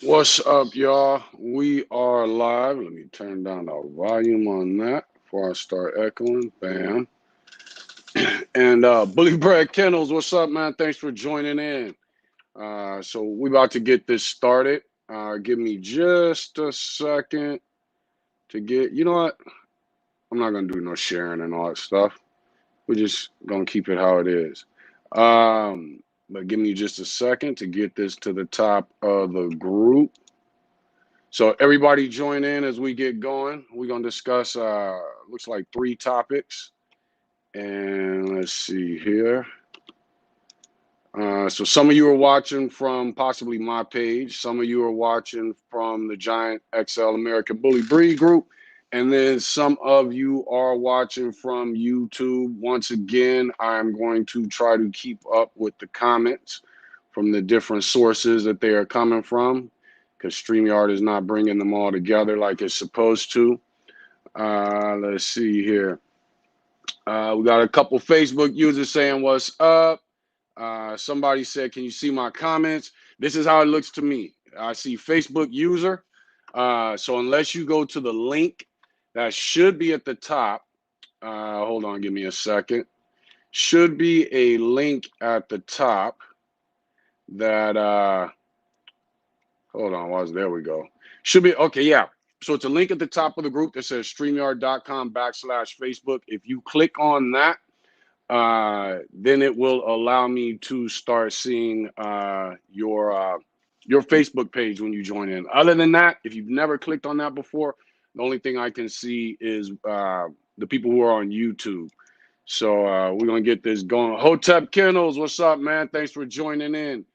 What's up, y'all? We are live. Let me turn down the volume on that before I start echoing. Bam. And Bully Brad Kennels, what's up, man? Thanks for joining in. So we about to get this started. Give me just a second to get, you know what? I'm not going to do no sharing and all that stuff. We're just going to keep it how it is. But give me just a second to get this to the top of the group. So everybody join in as we get going. We're going to discuss, looks like 3 topics. And let's see here. So some of you are watching from possibly my page. Some of you are watching from the Giant XL American Bully Breed group. And then some of you are watching from YouTube. Once again, I'm going to try to keep up with the comments from the different sources that they are coming from, because StreamYard is not bringing them all together like it's supposed to. Let's see here. We got a couple Facebook users saying, what's up? Somebody said, can you see my comments? This is how it looks to me. I see Facebook user. So unless you go to the link that should be at the top, hold on, give me a second. Should be a link at the top that, hold on, there we go. Should be, okay, yeah. So it's a link at the top of the group that says StreamYard.com/Facebook. If you click on that, then it will allow me to start seeing your Facebook page when you join in. Other than that, if you've never clicked on that before, the only thing I can see is the people who are on YouTube. So we're going to get this going. Hotep Kennels, what's up, man? Thanks for joining in.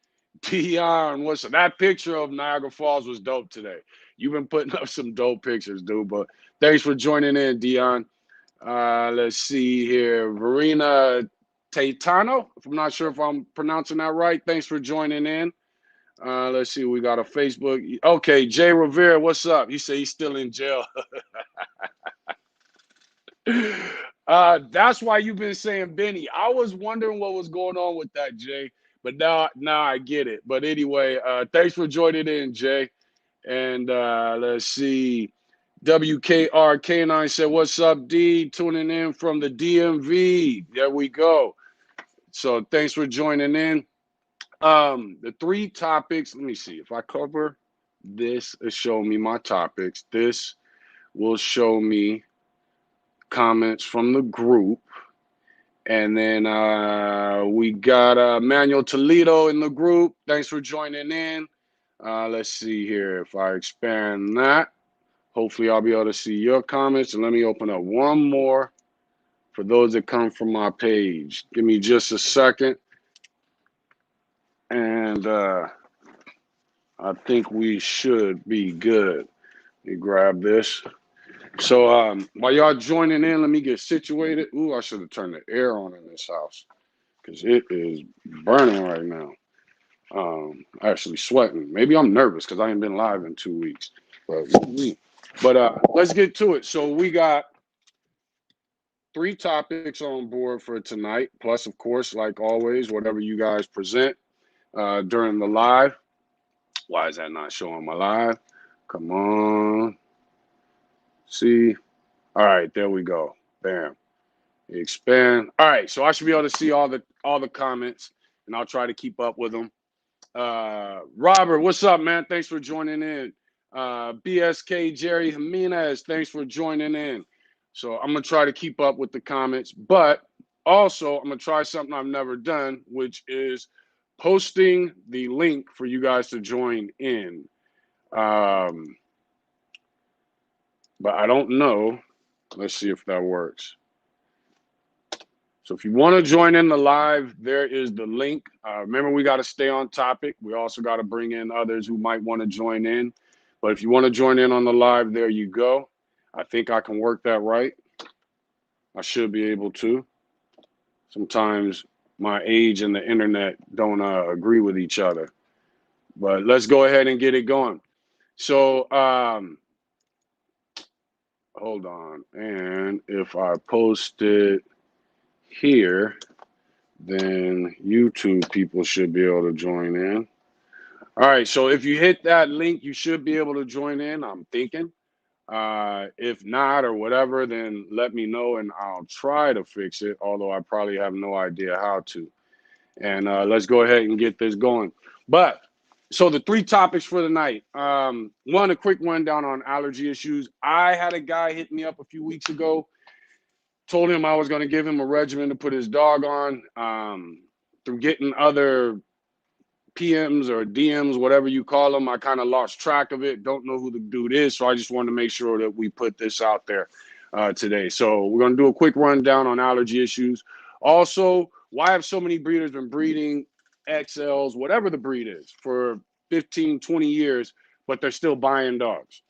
Dion, what's up? That picture of Niagara Falls was dope today. You've been putting up some dope pictures, dude, but thanks for joining in, Dion. Let's see here. Verena Taitano, if I'm not sure if I'm pronouncing that right. Thanks for joining in. Let's see. We got a Facebook. Okay, Jay Rivera, what's up? He said he's still in jail. That's why you've been saying Benny. I was wondering what was going on with that, Jay. But now I get it. But anyway, thanks for joining in, Jay. And let's see. WKRK9 said, what's up, D? Tuning in from the DMV. There we go. So thanks for joining in. The 3 topics, let me see. If I cover this, it'll show me my topics. This will show me comments from the group. And then we got Manuel Toledo in the group. Thanks for joining in. Let's see here. If I expand that, hopefully I'll be able to see your comments. And let me open up one more for those that come from my page. Give me just a second. And I think we should be good. Let me grab this. So while y'all joining in, let me get situated. Ooh, I should have turned the air on in this house because it is burning right now. Actually sweating. Maybe I'm nervous because I ain't been live in 2 weeks. But let's get to it. So we got 3 topics on board for tonight. Plus, of course, like always, whatever you guys present during the live. Why is that not showing my live? Come on. See? All right, there we go. Bam. Expand. All right, so I should be able to see all the comments, and I'll try to keep up with them. Robert, what's up, man? Thanks for joining in. BSK Jerry Jimenez, thanks for joining in. So I'm gonna try to keep up with the comments, but also I'm gonna try something I've never done, which is posting the link for you guys to join in. But I don't know. Let's see if that works. So if you want to join in the live, there is the link. Remember, we got to stay on topic. We also got to bring in others who might want to join in. But if you want to join in on the live, there you go. I think I can work that right. I should be able to. Sometimes my age and the internet don't agree with each other. But let's go ahead and get it going. So hold on. And if I post it here, then YouTube people should be able to join in. All right, so if you hit that link, you should be able to join in, I'm thinking. If not or whatever, then let me know and I'll try to fix it, although I probably have no idea how to. And let's go ahead and get this going. But so the three topics for the night. One, a quick rundown on allergy issues. I had a guy hit me up a few weeks ago, told him I was going to give him a regimen to put his dog on. Through getting other PMs or DMs, whatever you call them, I kind of lost track of it. Don't know who the dude is, so I just wanted to make sure that we put this out there today. So we're going to do a quick rundown on allergy issues. Also, why have so many breeders been breeding XLs, whatever the breed is, for 15, 20 years, but they're still buying dogs?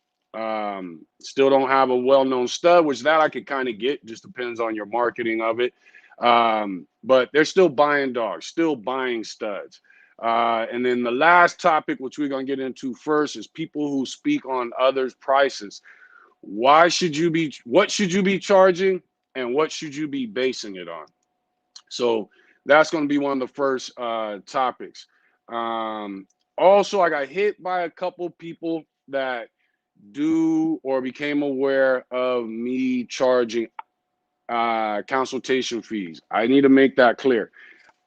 Still don't have a well-known stud, which that I could kind of get, just depends on your marketing of it. But they're still buying dogs, still buying studs. And then the last topic, which we're going to get into first, is people who speak on others' prices. What should you be charging, and what should you be basing it on? So that's going to be one of the first topics. Also, I got hit by a couple people that do or became aware of me charging consultation fees. I need to make that clear.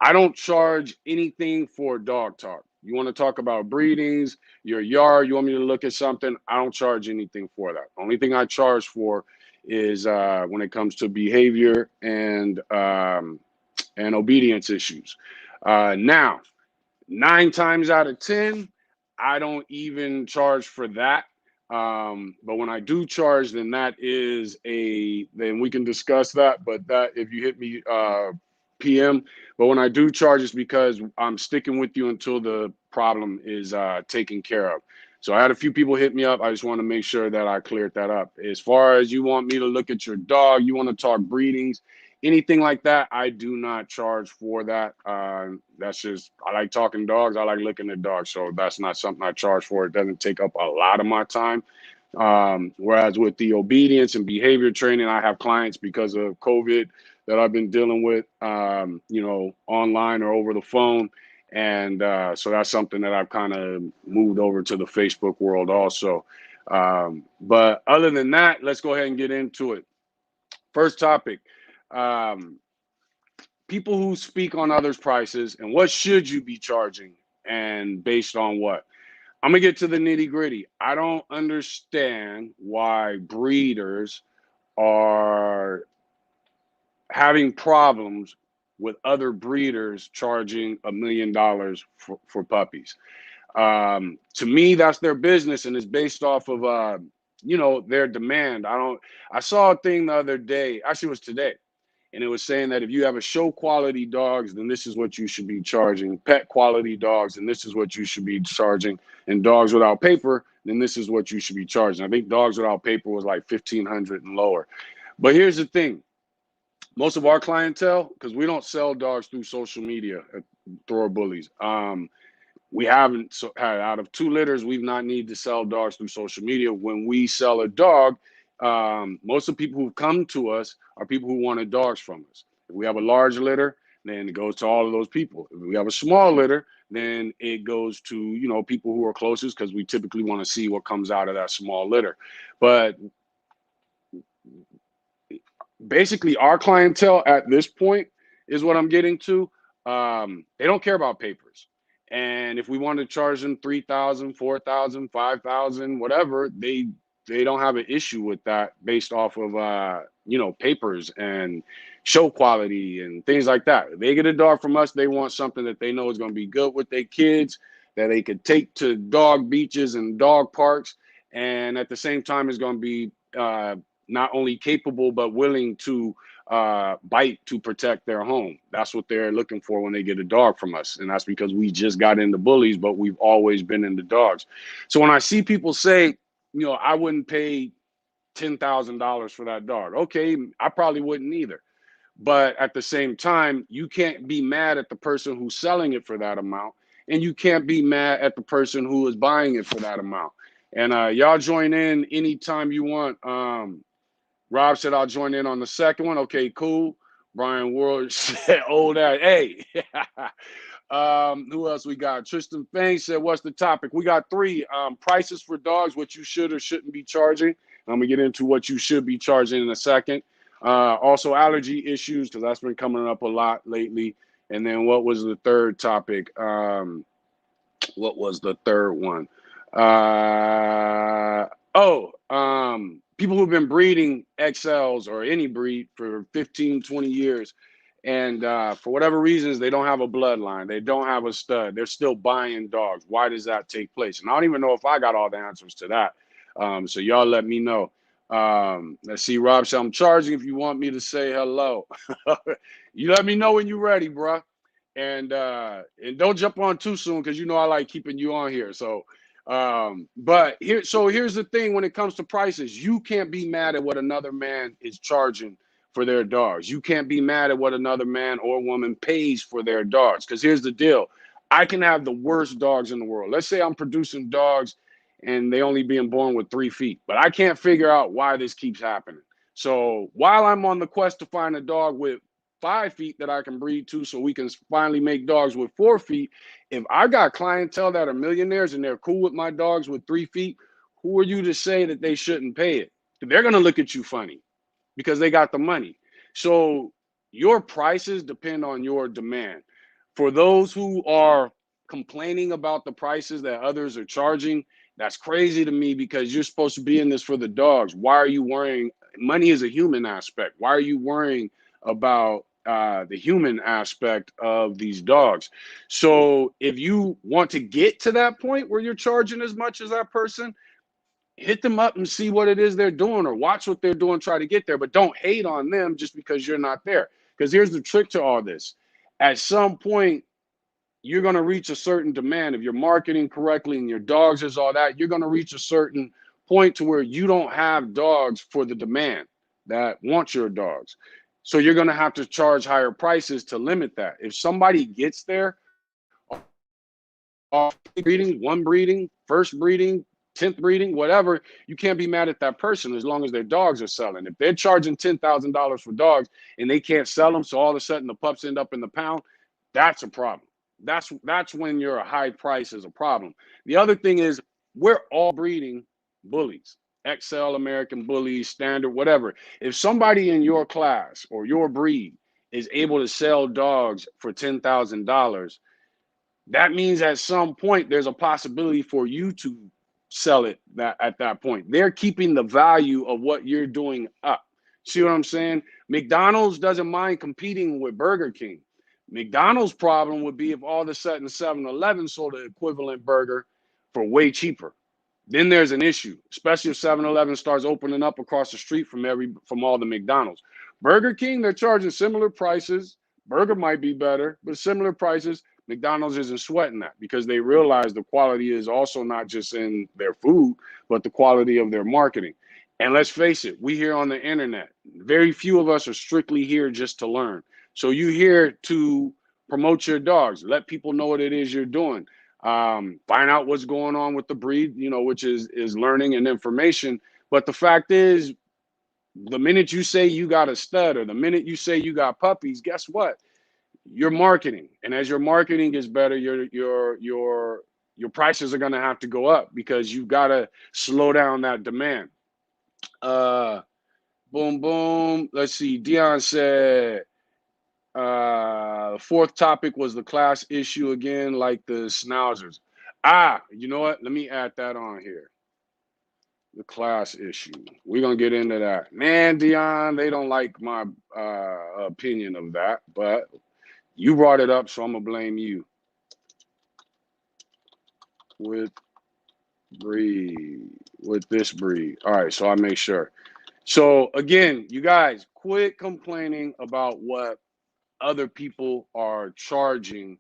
I don't charge anything for dog talk. You want to talk about breedings, your yard, you want me to look at something, I don't charge anything for that. Only thing I charge for is when it comes to behavior and obedience issues. Now, 9 times out of 10, I don't even charge for that. But when I do charge, then then we can discuss that. But that, if you hit me PM, but when I do charge, it's because I'm sticking with you until the problem is taken care of. So I had a few people hit me up. I just want to make sure that I cleared that up. As far as you want me to look at your dog, you want to talk breedings, anything like that, I do not charge for that. That's just, I like talking dogs. I like looking at dogs. So that's not something I charge for. It doesn't take up a lot of my time. Whereas with the obedience and behavior training, I have clients because of COVID that I've been dealing with, online or over the phone. And so that's something that I've kind of moved over to the Facebook world also. But other than that, let's go ahead and get into it. First topic, people who speak on others' prices and what should you be charging and based on what? I'm going to get to the nitty gritty. I don't understand why breeders are having problems with other breeders charging $1 million for puppies. To me, that's their business, and it's based off of their demand. I saw a thing the other day, actually it was today, and it was saying that if you have a show quality dogs, then this is what you should be charging. Pet quality dogs, and this is what you should be charging. And dogs without paper, then this is what you should be charging. I think dogs without paper was like $1,500 and lower. But here's the thing. Most of our clientele, because we don't sell dogs through social media through our Bullies. We haven't, so out of 2 litters, we've not needed to sell dogs through social media. When we sell a dog, most of the people who come to us are people who wanted dogs from us. If we have a large litter, then it goes to all of those people. If we have a small litter, then it goes to, people who are closest, because we typically want to see what comes out of that small litter. But basically, our clientele at this point is what I'm getting to. They don't care about papers. And if we want to charge them $3,000, $4,000, $5,000, whatever, they don't have an issue with that based off of papers and show quality and things like that. If they get a dog from us, they want something that they know is going to be good with their kids, that they could take to dog beaches and dog parks, and at the same time is going to be not only capable but willing to bite to protect their home. That's what they're looking for when they get a dog from us. And that's because we just got into Bullies, but we've always been into dogs. So when I see people say, I wouldn't pay $10,000 for that dog. Okay, I probably wouldn't either. But at the same time, you can't be mad at the person who's selling it for that amount. And you can't be mad at the person who is buying it for that amount. And y'all join in anytime you want. Rob said I'll join in on the second one. Okay, cool. Brian Ward said, old ass. Hey, Who else we got? Tristan Fang said, what's the topic? We got 3 prices for dogs, what you should or shouldn't be charging. I'm gonna get into what you should be charging in a second. Also allergy issues, because that's been coming up a lot lately. And then what was the third topic? What was the third one? People who've been breeding XLs or any breed for 15, 20 years. And for whatever reasons, they don't have a bloodline. They don't have a stud. They're still buying dogs. Why does that take place? And I don't even know if I got all the answers to that. So y'all let me know. Let's see. Rob said, I'm charging if you want me to say hello. You let me know when you're ready, bro. And don't jump on too soon, because you know I like keeping you on here. So here's the thing: when it comes to prices, you can't be mad at what another man is charging for their dogs. You can't be mad at what another man or woman pays for their dogs, because here's the deal: I can have the worst dogs in the world. Let's say I'm producing dogs and they only being born with 3 feet, but I can't figure out why this keeps happening. So while I'm on the quest to find a dog with 5 feet that I can breed to, so we can finally make dogs with 4 feet. If I got clientele that are millionaires and they're cool with my dogs with 3 feet, who are you to say that they shouldn't pay it? They're going to look at you funny because they got the money. So your prices depend on your demand. For those who are complaining about the prices that others are charging, that's crazy to me, because you're supposed to be in this for the dogs. Why are you worrying? Money is a human aspect. Why are you worrying about the human aspect of these dogs? So if you want to get to that point where you're charging as much as that person, hit them up and see what it is they're doing, or watch what they're doing, try to get there, but don't hate on them just because you're not there. Because here's the trick to all this: at some point you're going to reach a certain demand. If you're marketing correctly and your dogs is all that, you're going to reach a certain point to where you don't have dogs for the demand that want your dogs. So you're going to have to charge higher prices to limit that. If somebody gets there off breeding, one breeding, first breeding, 10th breeding, whatever, you can't be mad at that person as long as their dogs are selling. If they're charging $10,000 for dogs and they can't sell them, so all of a sudden the pups end up in the pound, that's a problem. That's when your high price is a problem. The other thing is, we're all breeding bullies, XL, American bullies, standard, whatever. If somebody in your class or your breed is able to sell dogs for $10,000, that means at some point there's a possibility for you to sell it at that point. They're keeping the value of what you're doing up. See what I'm saying? McDonald's doesn't mind competing with Burger King. McDonald's problem would be if all of a sudden 7-Eleven sold an equivalent burger for way cheaper. Then there's an issue, especially if 7-Eleven starts opening up across the street from all the McDonald's. Burger King, they're charging similar prices. Burger might be better, but similar prices. McDonald's isn't sweating that, because they realize the quality is also not just in their food, but the quality of their marketing. And let's face it, we here on the internet, very few of us are strictly here just to learn. So you here to promote your dogs, let people know what it is you're doing, find out what's going on with the breed, which is learning and information. But the fact is, the minute you say you got a stud, or the minute you say you got puppies, guess what? You're marketing, and as your marketing gets better, your prices are going to have to go up, because you got to slow down that demand. Boom, boom. Let's see. Dion said, fourth topic was the class issue again, like the schnauzers. You know what? Let me add that on here. The class issue. We're going to get into that. Man, Dion, they don't like my opinion of that, but you brought it up, so I'm going to blame you. With this breed. All right, so I make sure. So again, you guys, quit complaining about what other people are charging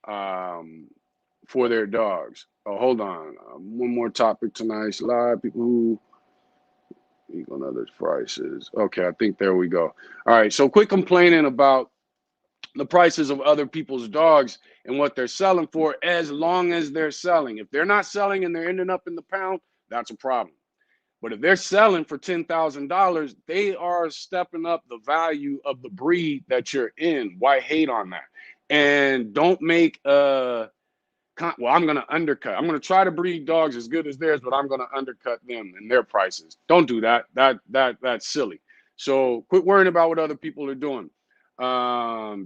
for their dogs. Oh, hold on. One more topic tonight's live. People who eat on other prices. Okay, I think there we go. All right, so quit complaining about the prices of other people's dogs and what they're selling for, as long as they're selling. If they're not selling and they're ending up in the pound, that's a problem. But if they're selling for $10,000, they are stepping up the value of the breed that you're in. Why hate on that? And don't make well, I'm going to undercut. I'm going to try to breed dogs as good as theirs, but I'm going to undercut them and their prices. Don't do that. That's silly. So quit worrying about what other people are doing.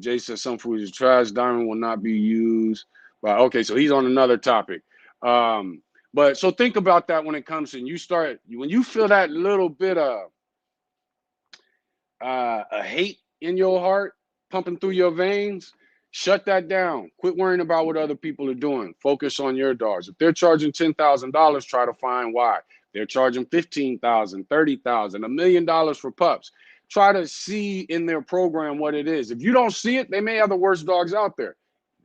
Jay says some food is trash. Diamond will not be used. But okay, so he's on another topic. But so think about that when it comes to when you feel that little bit of a hate in your heart pumping through your veins, shut that down. Quit worrying about what other people are doing. Focus on your dogs. If they're charging $10,000, try to find why. They're charging $15,000, $30,000, $1 million for pups. Try to see in their program what it is. If you don't see it, they may have the worst dogs out there.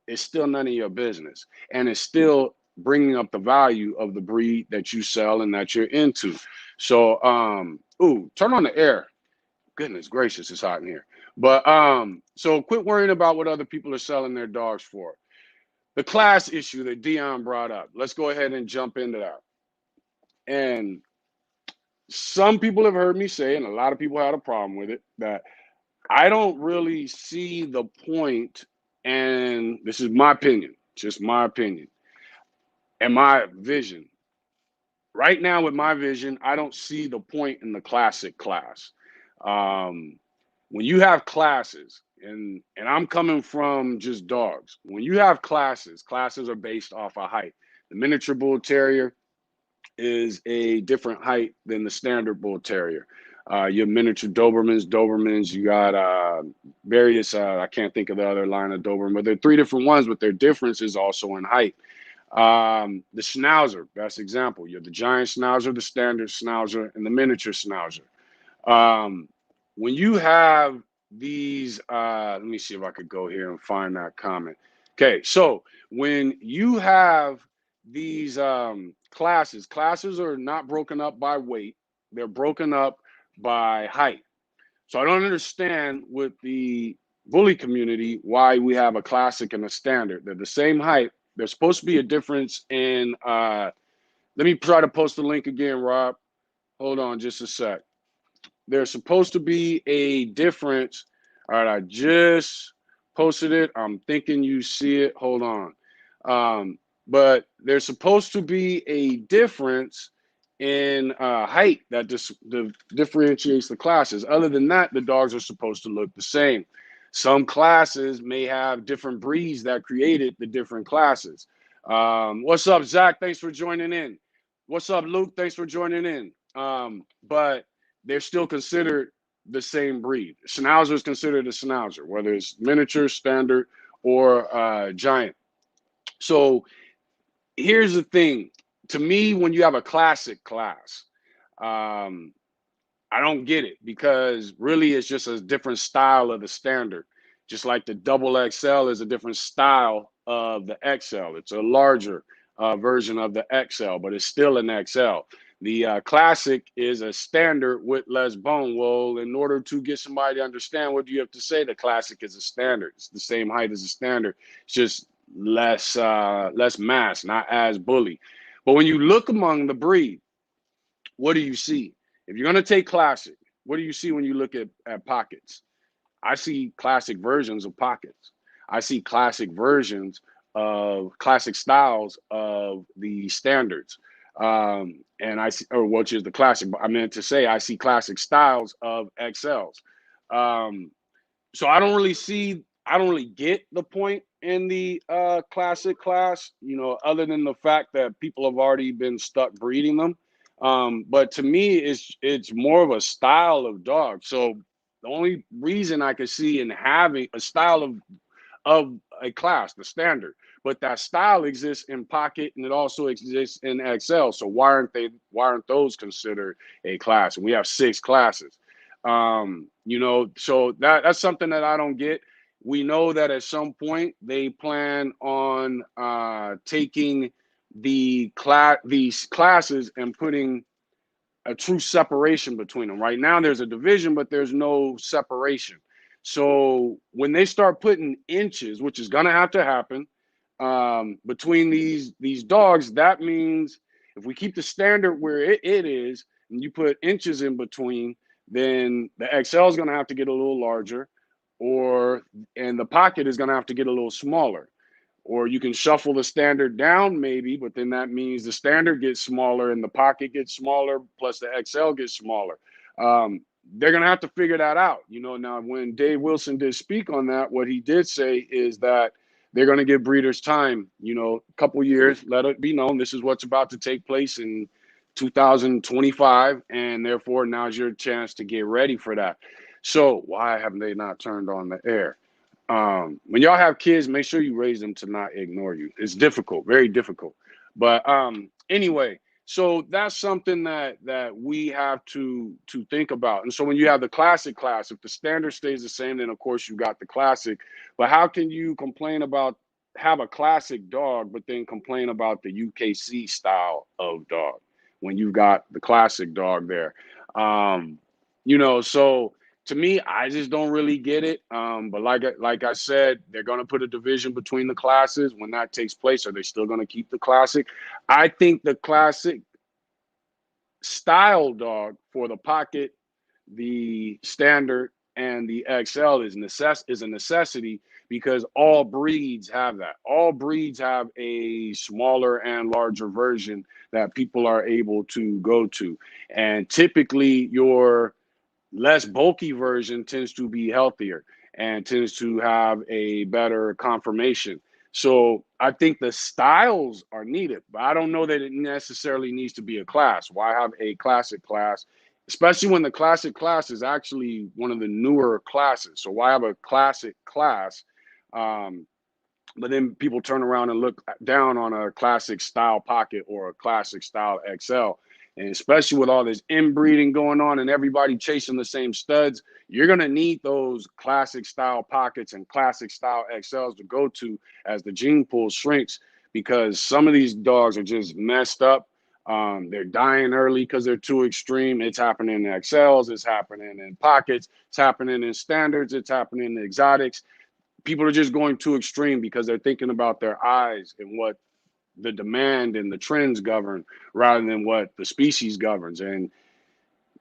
It's still none of your business, and it's still bringing up the value of the breed that you sell and that you're into. So, turn on the air. Goodness gracious, it's hot in here. But so quit worrying about what other people are selling their dogs for. The class issue that Dion brought up. Let's go ahead and jump into that. And some people have heard me say, and a lot of people had a problem with it, that I don't really see the point, and this is my opinion, just my opinion, and my vision. Right now, with my vision, I don't see the point in the classic class. When you have classes, and I'm coming from just dogs. When you have classes are based off of height. The miniature bull terrier is a different height than the standard bull terrier. Your miniature Dobermans, you got various, I can't think of the other line of Doberman, but there are 3 different ones, but their difference is also in height. The Schnauzer, best example. You have the giant Schnauzer, the standard Schnauzer, and the miniature Schnauzer. When you have these, let me see if I could go here and find that comment. Okay, so when you have these classes are not broken up by weight, they're broken up by height. So I don't understand with the bully community why we have a classic and a standard. They're the same height. There's supposed to be a difference in, let me try to post the link again, Rob. Hold on just a sec. There's supposed to be a difference. All right, I just posted it. I'm thinking you see it. Hold on. But there's supposed to be a difference in height that differentiates the classes. Other than that, the dogs are supposed to look the same. Some classes may have different breeds that created the different classes. What's up, Zach? Thanks for joining in. What's up, Luke? Thanks for joining in. But they're still considered the same breed. Schnauzer is considered a Schnauzer, whether it's miniature, standard, or giant. So here's the thing. To me, when you have a classic class, I don't get it, because really it's just a different style of the standard. Just like the double XL is a different style of the XL. It's a larger version of the XL, but it's still an XL. The classic is a standard with less bone. Well, in order to get somebody to understand, what do you have to say? The classic is a standard. It's the same height as a standard. It's just less mass, not as bully. But when you look among the breed, what do you see? If you're going to take classic, what do you see when you look at pockets? I see classic versions of pockets. I see classic versions of classic styles of the standards. And I see, or which is the classic, I meant to say, I see classic styles of XLs. So I don't really get the point in the classic class, other than the fact that people have already been stuck breeding them. But to me, it's more of a style of dog. So the only reason I could see in having a style of a class, the standard, but that style exists in pocket and it also exists in XL. So why aren't those considered a class? And we have 6 classes. So that's something that I don't get. We know that at some point they plan on taking these classes and putting a true separation between them. Right now there's a division, but there's no separation. So when they start putting inches, which is going to have to happen, between these dogs, that means if we keep the standard where it is and you put inches in between, then the XL is going to have to get a little larger. and the pocket is going to have to get a little smaller. Or you can shuffle the standard down maybe, but then that means the standard gets smaller and the pocket gets smaller, plus the XL gets smaller. They're going to have to figure that out. Now when Dave Wilson did speak on that, what he did say is that they're going to give breeders time, a couple years, let it be known this is what's about to take place in 2025. And therefore now's your chance to get ready for that. So why haven't they not turned on the air? When y'all have kids, make sure you raise them to not ignore you. It's difficult, very difficult. But anyway, so that's something that we have to think about. And so when you have the classic class, if the standard stays the same, then of course you got the classic. But how can you have a classic dog, but then complain about the UKC style of dog when you've got the classic dog there? So to me, I just don't really get it. But like I said, they're going to put a division between the classes. When that takes place, are they still going to keep the classic? I think the classic style dog for the pocket, the standard, and the XL is a necessity because all breeds have that. All breeds have a smaller and larger version that people are able to go to. And typically your less bulky version tends to be healthier and tends to have a better conformation. So I think the styles are needed, but I don't know that it necessarily needs to be a class. Why have a classic class, especially when the classic class is actually one of the newer classes? So why have a classic class? But then people turn around and look down on a classic style pocket or a classic style XL. And especially with all this inbreeding going on and everybody chasing the same studs, you're going to need those classic style pockets and classic style XLs to go to as the gene pool shrinks, because some of these dogs are just messed up. They're dying early because they're too extreme. It's happening in XLs. It's happening in pockets. It's happening in standards. It's happening in exotics. People are just going too extreme because they're thinking about their eyes and what the demand and the trends govern rather than what the species governs. And,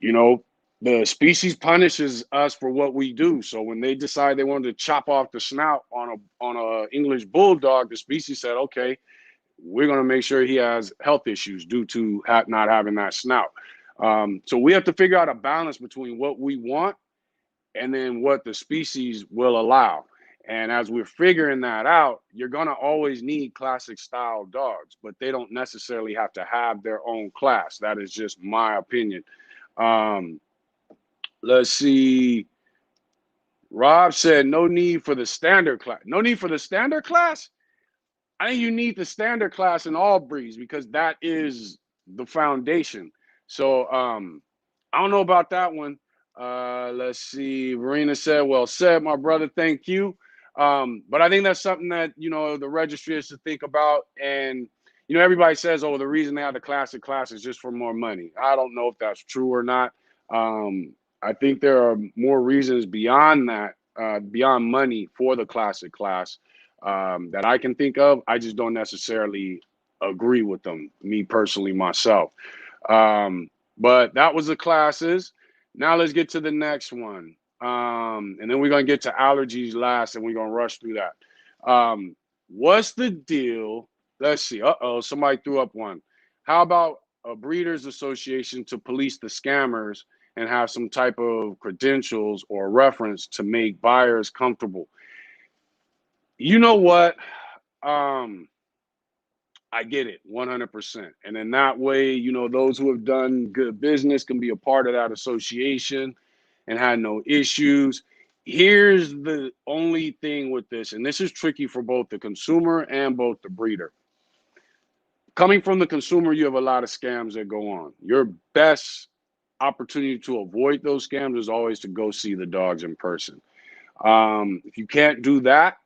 the species punishes us for what we do. So when they decide they wanted to chop off the snout on a English bulldog, the species said, okay, we're going to make sure he has health issues due to not having that snout. So we have to figure out a balance between what we want and then what the species will allow. And as we're figuring that out, you're going to always need classic style dogs, but they don't necessarily have to have their own class. That is just my opinion. Let's see. Rob said no need for the standard class. No need for the standard class? I think you need the standard class in all breeds because that is the foundation. So I don't know about that one. Let's see. Verena said, well said, my brother. Thank you. But I think that's something that, the registry has to think about. And, everybody says, oh, the reason they have the classic class is just for more money. I don't know if that's true or not. I think there are more reasons beyond that, beyond money for the classic class that I can think of. I just don't necessarily agree with them, me personally, myself. But that was the classes. Now let's get to the next one. And then we're going to get to allergies last, and we're going to rush through that. What's the deal? Let's see. Somebody threw up one. How about a breeders association to police the scammers and have some type of credentials or reference to make buyers comfortable? You know what? I get it 100%. And in that way, those who have done good business can be a part of that association and had no issues. Here's the only thing with this, and this is tricky for both the consumer and both the breeder. Coming from the consumer, you have a lot of scams that go on. Your best opportunity to avoid those scams is always to go see the dogs in person. If you can't do that,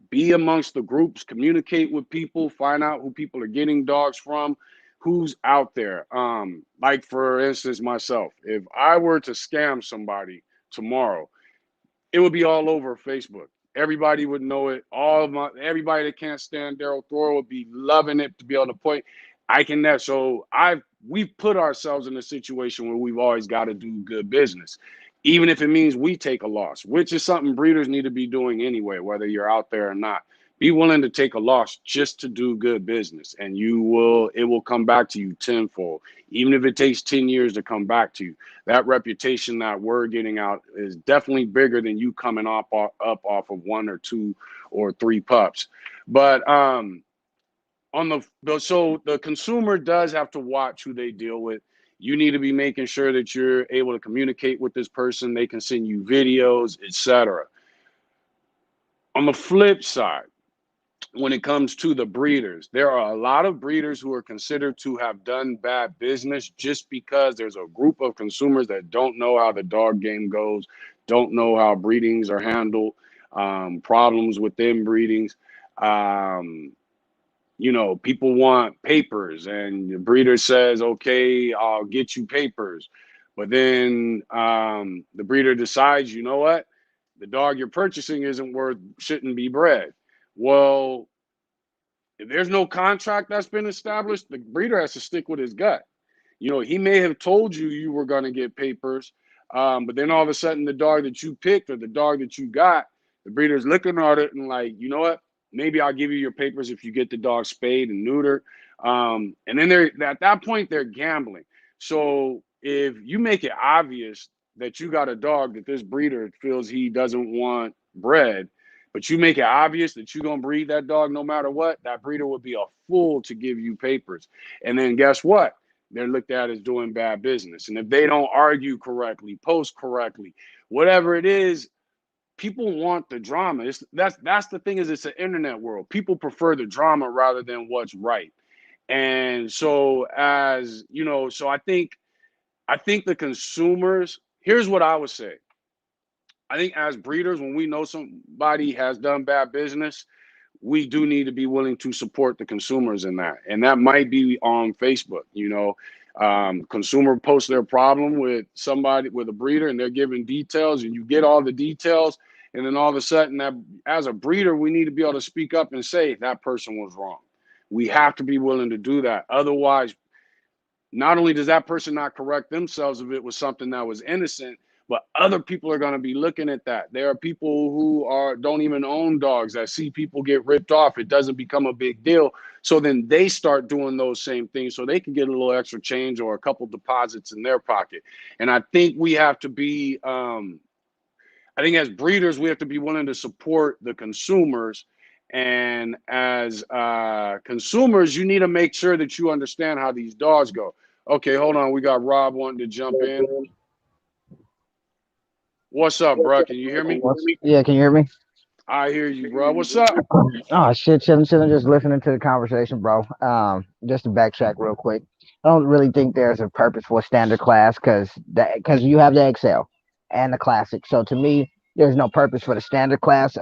be amongst the groups, communicate with people, find out who people are getting dogs from, who's out there. Like for instance, myself, if I were to scam somebody tomorrow, it would be all over Facebook. Everybody would know it. Everybody that can't stand Daryl Thor would be loving it to be able to point. We've put ourselves in a situation where we've always got to do good business. even if it means we take a loss, which is something breeders need to be doing anyway, whether you're out there or not. Be willing to take a loss just to do good business, and it will come back to you tenfold, even if it takes 10 years to come back to you. That reputation that we're getting out is definitely bigger than you coming up off of 1 or 2 or 3 pups. But so the consumer does have to watch who they deal with. You need to be making sure that you're able to communicate with this person. They can send you videos, etc. On the flip side, when it comes to the breeders, there are a lot of breeders who are considered to have done bad business just because there's a group of consumers that don't know how the dog game goes, don't know how breedings are handled, problems with inbreedings. People want papers, and the breeder says, okay, I'll get you papers. But then the breeder decides, you know what? The dog you're purchasing shouldn't be bred. Well, if there's no contract that's been established, the breeder has to stick with his gut. He may have told you were going to get papers, but then all of a sudden the dog that you picked or the dog that you got, the breeder's looking at it and like, you know what? Maybe I'll give you your papers if you get the dog spayed and neutered. And then at that point, they're gambling. So if you make it obvious that you got a dog that this breeder feels he doesn't want bred, but you make it obvious that you're going to breed that dog no matter what, that breeder would be a fool to give you papers. And then guess what? They're looked at as doing bad business. And if they don't argue correctly, post correctly, whatever it is, people want the drama. That's the thing, is it's an internet world. People prefer the drama rather than what's right. And so so I think the consumers, here's what I would say. I think as breeders, when we know somebody has done bad business, we do need to be willing to support the consumers in that. And that might be on Facebook. Consumer posts their problem with a breeder, and they're giving details, and you get all the details. And then all of a sudden, that as a breeder, we need to be able to speak up and say that person was wrong. We have to be willing to do that. Otherwise, not only does that person not correct themselves if it was something that was innocent, but other people are going to be looking at that. There are people who don't even own dogs that see people get ripped off. It doesn't become a big deal. So then they start doing those same things so they can get a little extra change or a couple deposits in their pocket. And I think we have to be, I think as breeders, we have to be willing to support the consumers. And as consumers, you need to make sure that you understand how these dogs go. Okay, hold on. We got Rob wanting to jump in. What's up, bro? Can you hear me? Yeah, can you hear me? I hear you, bro. What's up? Oh shit, chilling, just listening to the conversation, bro. Just to backtrack real quick, I don't really think there's a purpose for a standard class because you have the XL and the classic. So to me, there's no purpose for the standard class.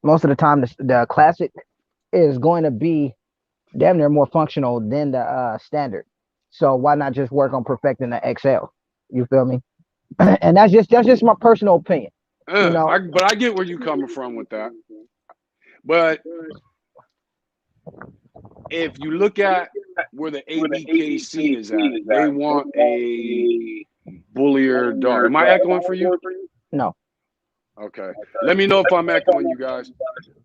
Most of the time, the classic is going to be damn near more functional than the standard. So why not just work on perfecting the XL? You feel me? And that's just my personal opinion. You know, But I get where you coming from with that. But if you look at where the ABKC is at, they want a bullier dog. Am I echoing for you? no. Okay. Let me know if I'm echoing, you guys.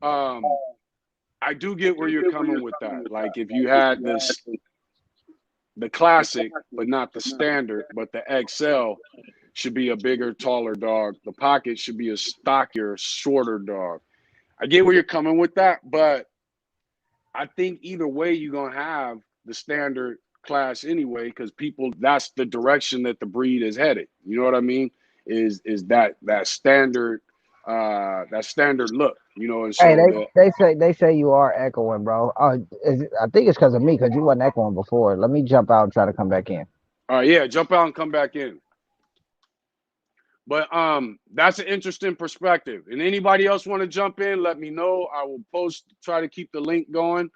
I do get where you're coming with that. Like if you had the classic, but not the standard, but the XL should be a bigger, taller dog. The pocket should be a stockier, shorter dog. I get where you're coming with that, but I think either way you're gonna have the standard class anyway, because that's the direction that the breed is headed. You know what I mean? Is that standard look, and Hey, so they say you are echoing, bro. I think it's because of me, because you wasn't echoing before. Let me jump out and try to come back in. yeah, jump out and come back in. But that's an interesting perspective. And anybody else want to jump in, let me know. I will try to keep the link going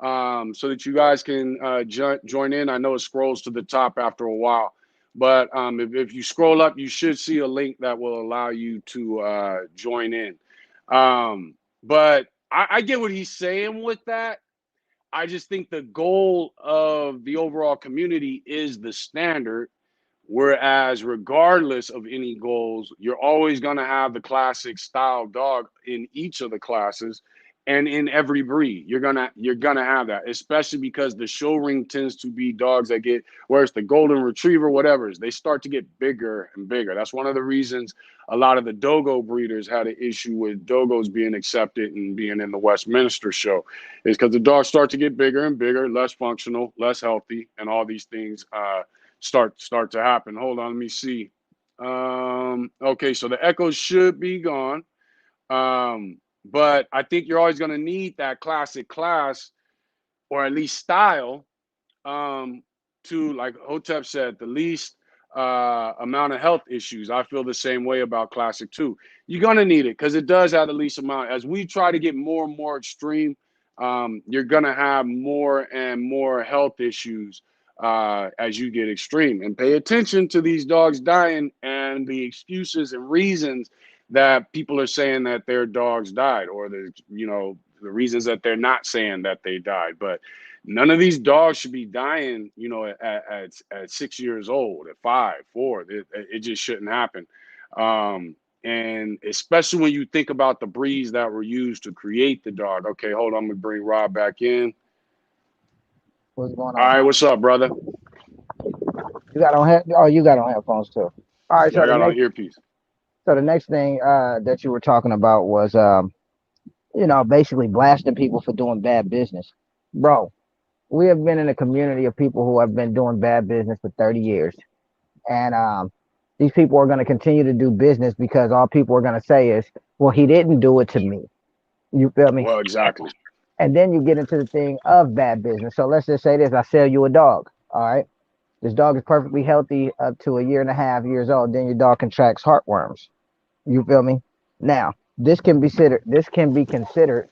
so that you guys can join in. I know it scrolls to the top after a while. But if you scroll up, you should see a link that will allow you to join in. But I get what he's saying with that. I just think the goal of the overall community is the standard. Whereas regardless of any goals, you're always going to have the classic style dog in each of the classes and in every breed. You're gonna have that, especially because the show ring tends to be dogs that get, where it's the golden retriever, whatever it is, they start to get bigger and bigger. That's one of the reasons a lot of the dogo breeders had an issue with dogos being accepted and being in the Westminster show, is because the dogs start to get bigger and bigger, less functional, less healthy, and all these things start to happen. Hold on, let me see. Okay, so the echoes should be gone. But I think you're always going to need that classic class, or at least style, um, to, like Hotep said, the least amount of health issues. I feel the same way about classic too. You're going to need it because it does have the least amount. As we try to get more and more extreme, you're going to have more and more health issues as you get extreme. And pay attention to these dogs dying and the excuses and reasons that people are saying that their dogs died, or the reasons that they're not saying that they died. But none of these dogs should be dying, at 6 years old, at 5, 4. It just shouldn't happen. And especially when you think about the breeds that were used to create the dog. Okay, hold on, I'm gonna bring Rob back in. What's going All on? right, what's up, brother? You got on head? Oh, you got on headphones too. All right. Yeah, I got on earpiece. So the next thing that you were talking about was basically blasting people for doing bad business, bro. We have been in a community of people who have been doing bad business for 30 years, and these people are going to continue to do business because all people are going to say is, "Well, he didn't do it to me." You feel me? Well, exactly. And then you get into the thing of bad business. So let's just say this: I sell you a dog. All right, this dog is perfectly healthy up to a year and a half years old. Then your dog contracts heartworms. You feel me? Now, this can be considered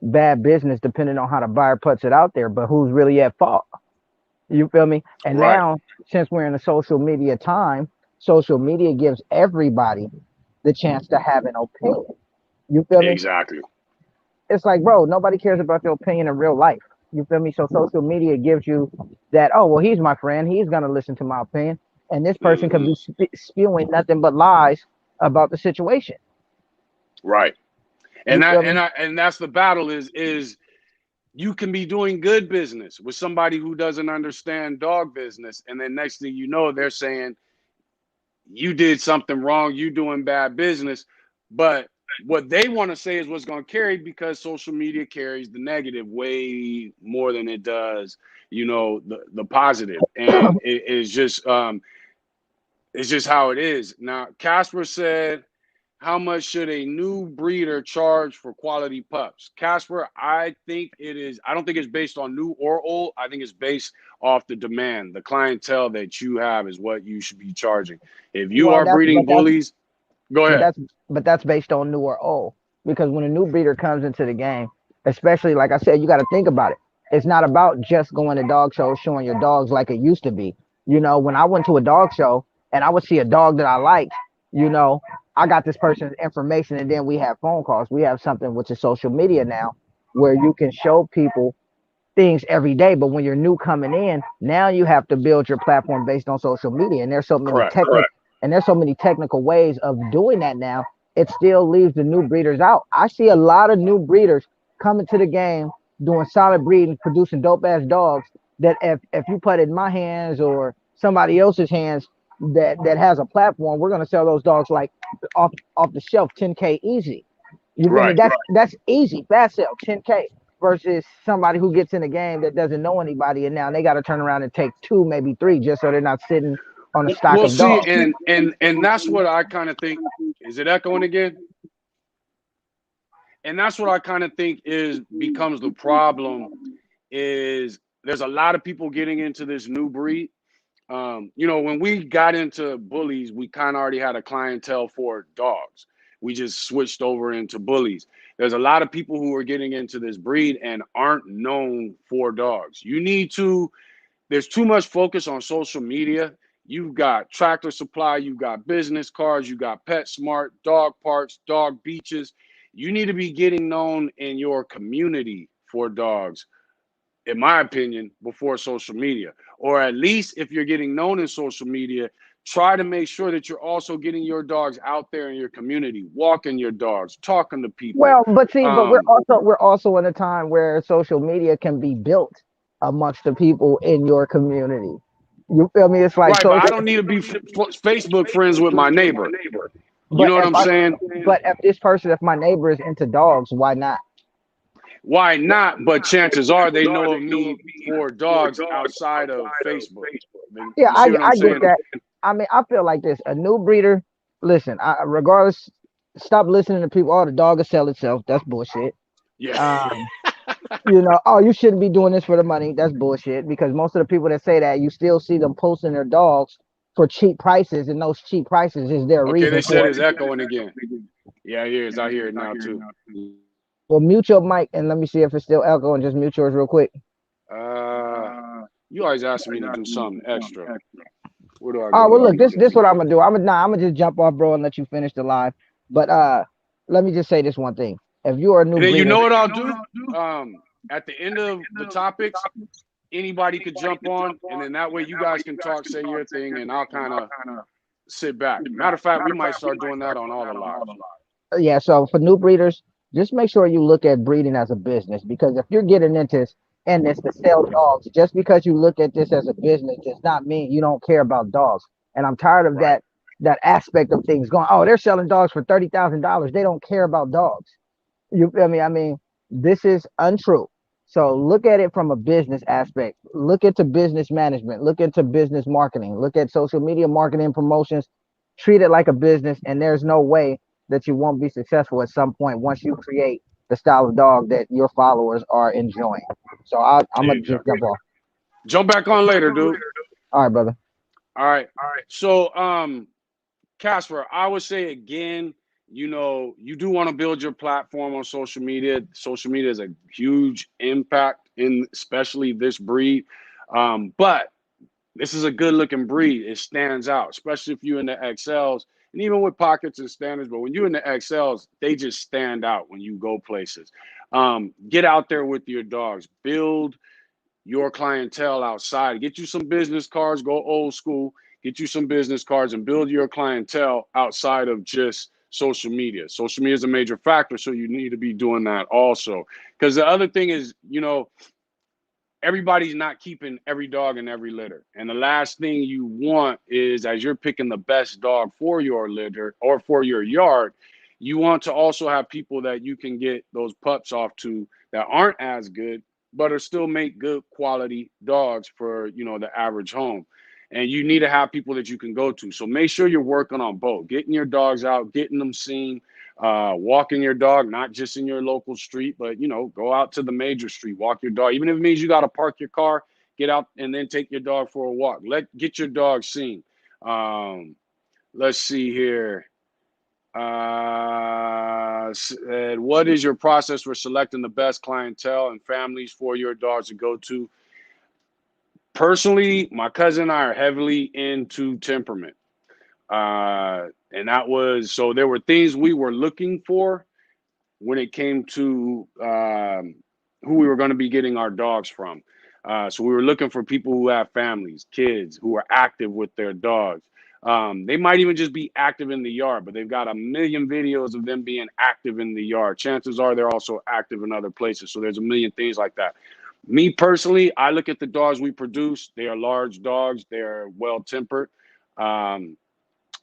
bad business depending on how the buyer puts it out there, but who's really at fault? You feel me? And Right. now, since we're in a social media time, social media gives everybody the chance to have an opinion. You feel me? Exactly. It's like, bro, nobody cares about your opinion in real life. You feel me? So social media gives you that, oh, well, he's my friend. He's going to listen to my opinion. And this person could Hmm. be spewing nothing but lies about the situation. Right. You And that feel and me? I and that's the battle is you can be doing good business with somebody who doesn't understand dog business, and then next thing you know, they're saying you did something wrong, you doing bad business. But what they want to say is what's going to carry, because social media carries the negative way more than it does, the positive. And it's just how it is. Now, Casper said, how much should a new breeder charge for quality pups? Casper, I don't think it's based on new or old. I think it's based off the demand. The clientele that you have is what you should be charging. If you Well, are that's breeding but that's bullies, go but ahead. that's but that's based on new or old. Because when a new breeder comes into the game, especially like I said, you got to think about it. It's not about just going to dog shows showing your dogs like it used to be. When I went to a dog show and I would see a dog that I liked, you know, I got this person's information, and then we have phone calls. We have something which is social media now, where you can show people things every day. But when you're new coming in, now you have to build your platform based on social media, and Correct. there's so many technical ways of doing that now. It still leaves the new breeders out. I see a lot of new breeders coming to the game doing solid breeding, producing dope ass dogs that if you put it in my hands or somebody else's hands that has a platform, we're gonna sell those dogs like off the shelf 10K easy. You feel me? Right. That's easy, fast sell 10K versus somebody who gets in the game that doesn't know anybody, and now they got to turn around and take two, maybe three, just so they're not sitting on a stock Well, of see, dogs. and that's what I kind of think. Is it echoing again? And that's what I kind of think is becomes the problem, is there's a lot of people getting into this new breed. When we got into bullies, we kind of already had a clientele for dogs. We just switched over into bullies. There's a lot of people who are getting into this breed and aren't known for dogs. There's too much focus on social media. You've got Tractor Supply, you've got business cards, you got PetSmart, dog parks, dog beaches. You need to be getting known in your community for dogs, in my opinion, before social media. Or at least if you're getting known in social media, try to make sure that you're also getting your dogs out there in your community, walking your dogs, talking to people. Well, but see, but Um, we're also in a time where social media can be built amongst the people in your community. You feel me? It's like right, but I social. don't need to be Facebook friends with my neighbor. You But know what if I'm I, saying? but if this person, if my neighbor is into dogs, why not? Why not? But chances are they know of me for dogs outside of Facebook. Yeah, You see what I'm I get saying? that. I mean, I feel like this. A new breeder, listen, regardless, stop listening to people. Oh, the dog will sell itself. That's bullshit. Yeah. Um, you know, oh, you shouldn't be doing this for the money. That's bullshit. Because most of the people that say that, you still see them posting their dogs for cheap prices, and those cheap prices is their Okay, they reason said for it. it's echoing again. Yeah, it is. I hear it now too. Well, mute your mic and let me see if it's still echoing. Just mute yours real quick. Uh, you always asking me to do something extra. Where do I Oh go to well, look, mute this this? what I'm gonna do. I'm gonna just jump off, bro, and let you finish the live. But let me just say this one thing. If you are a new And then you breeder, know what I'll do? At the end of the topics, anybody could jump on, and then that way you guys can talk, say your thing, and I'll kind of sit back. Matter of fact, we might start doing that on all the lives. yeah. So for new breeders, just make sure you look at breeding as a business, because if you're getting into this to sell dogs, just because you look at this as a business does not mean you don't care about dogs. And I'm tired of Right. that aspect of things going. Oh, they're selling dogs for $30,000. They don't care about dogs. You feel me? I mean, this is untrue. So look at it from a business aspect. Look into business management. Look into business marketing. Look at social media marketing promotions. Treat it like a business, and there's no way that you won't be successful at some point once you create the style of dog that your followers are enjoying. So I'm There gonna you go. just jump off. Jump back on later, dude. All right, brother. All right. So, Casper, I would say again, you do want to build your platform on social media. Social media is a huge impact in especially this breed. But this is a good looking breed. It stands out, especially if you're in the XLs and even with pockets and standards. But when you're in the XLs, they just stand out when you go places. Get out there with your dogs. Build your clientele outside. Get you some business cards, go old school, get you some business cards and build your clientele outside of just social media. Social media is a major factor, so you need to be doing that also. Because the other thing is, everybody's not keeping every dog in every litter. And the last thing you want is, as you're picking the best dog for your litter or for your yard, you want to also have people that you can get those pups off to that aren't as good, but are still make good quality dogs for, the average home. And you need to have people that you can go to. So make sure you're working on both, getting your dogs out, getting them seen, walking your dog, not just in your local street, but go out to the major street, walk your dog. Even if it means you got to park your car, get out and then take your dog for a walk. Get your dog seen. Let's see here. What is your process for selecting the best clientele and families for your dogs to go to? Personally, my cousin and I are heavily into temperament. And that was, so there were things we were looking for when it came to who we were going to be getting our dogs from. So we were looking for people who have families, kids, who are active with their dogs. They might even just be active in the yard, but they've got a million videos of them being active in the yard. Chances are they're also active in other places. So there's a million things like that. Me personally, I look at the dogs we produce. They are large dogs. They're well-tempered. Um,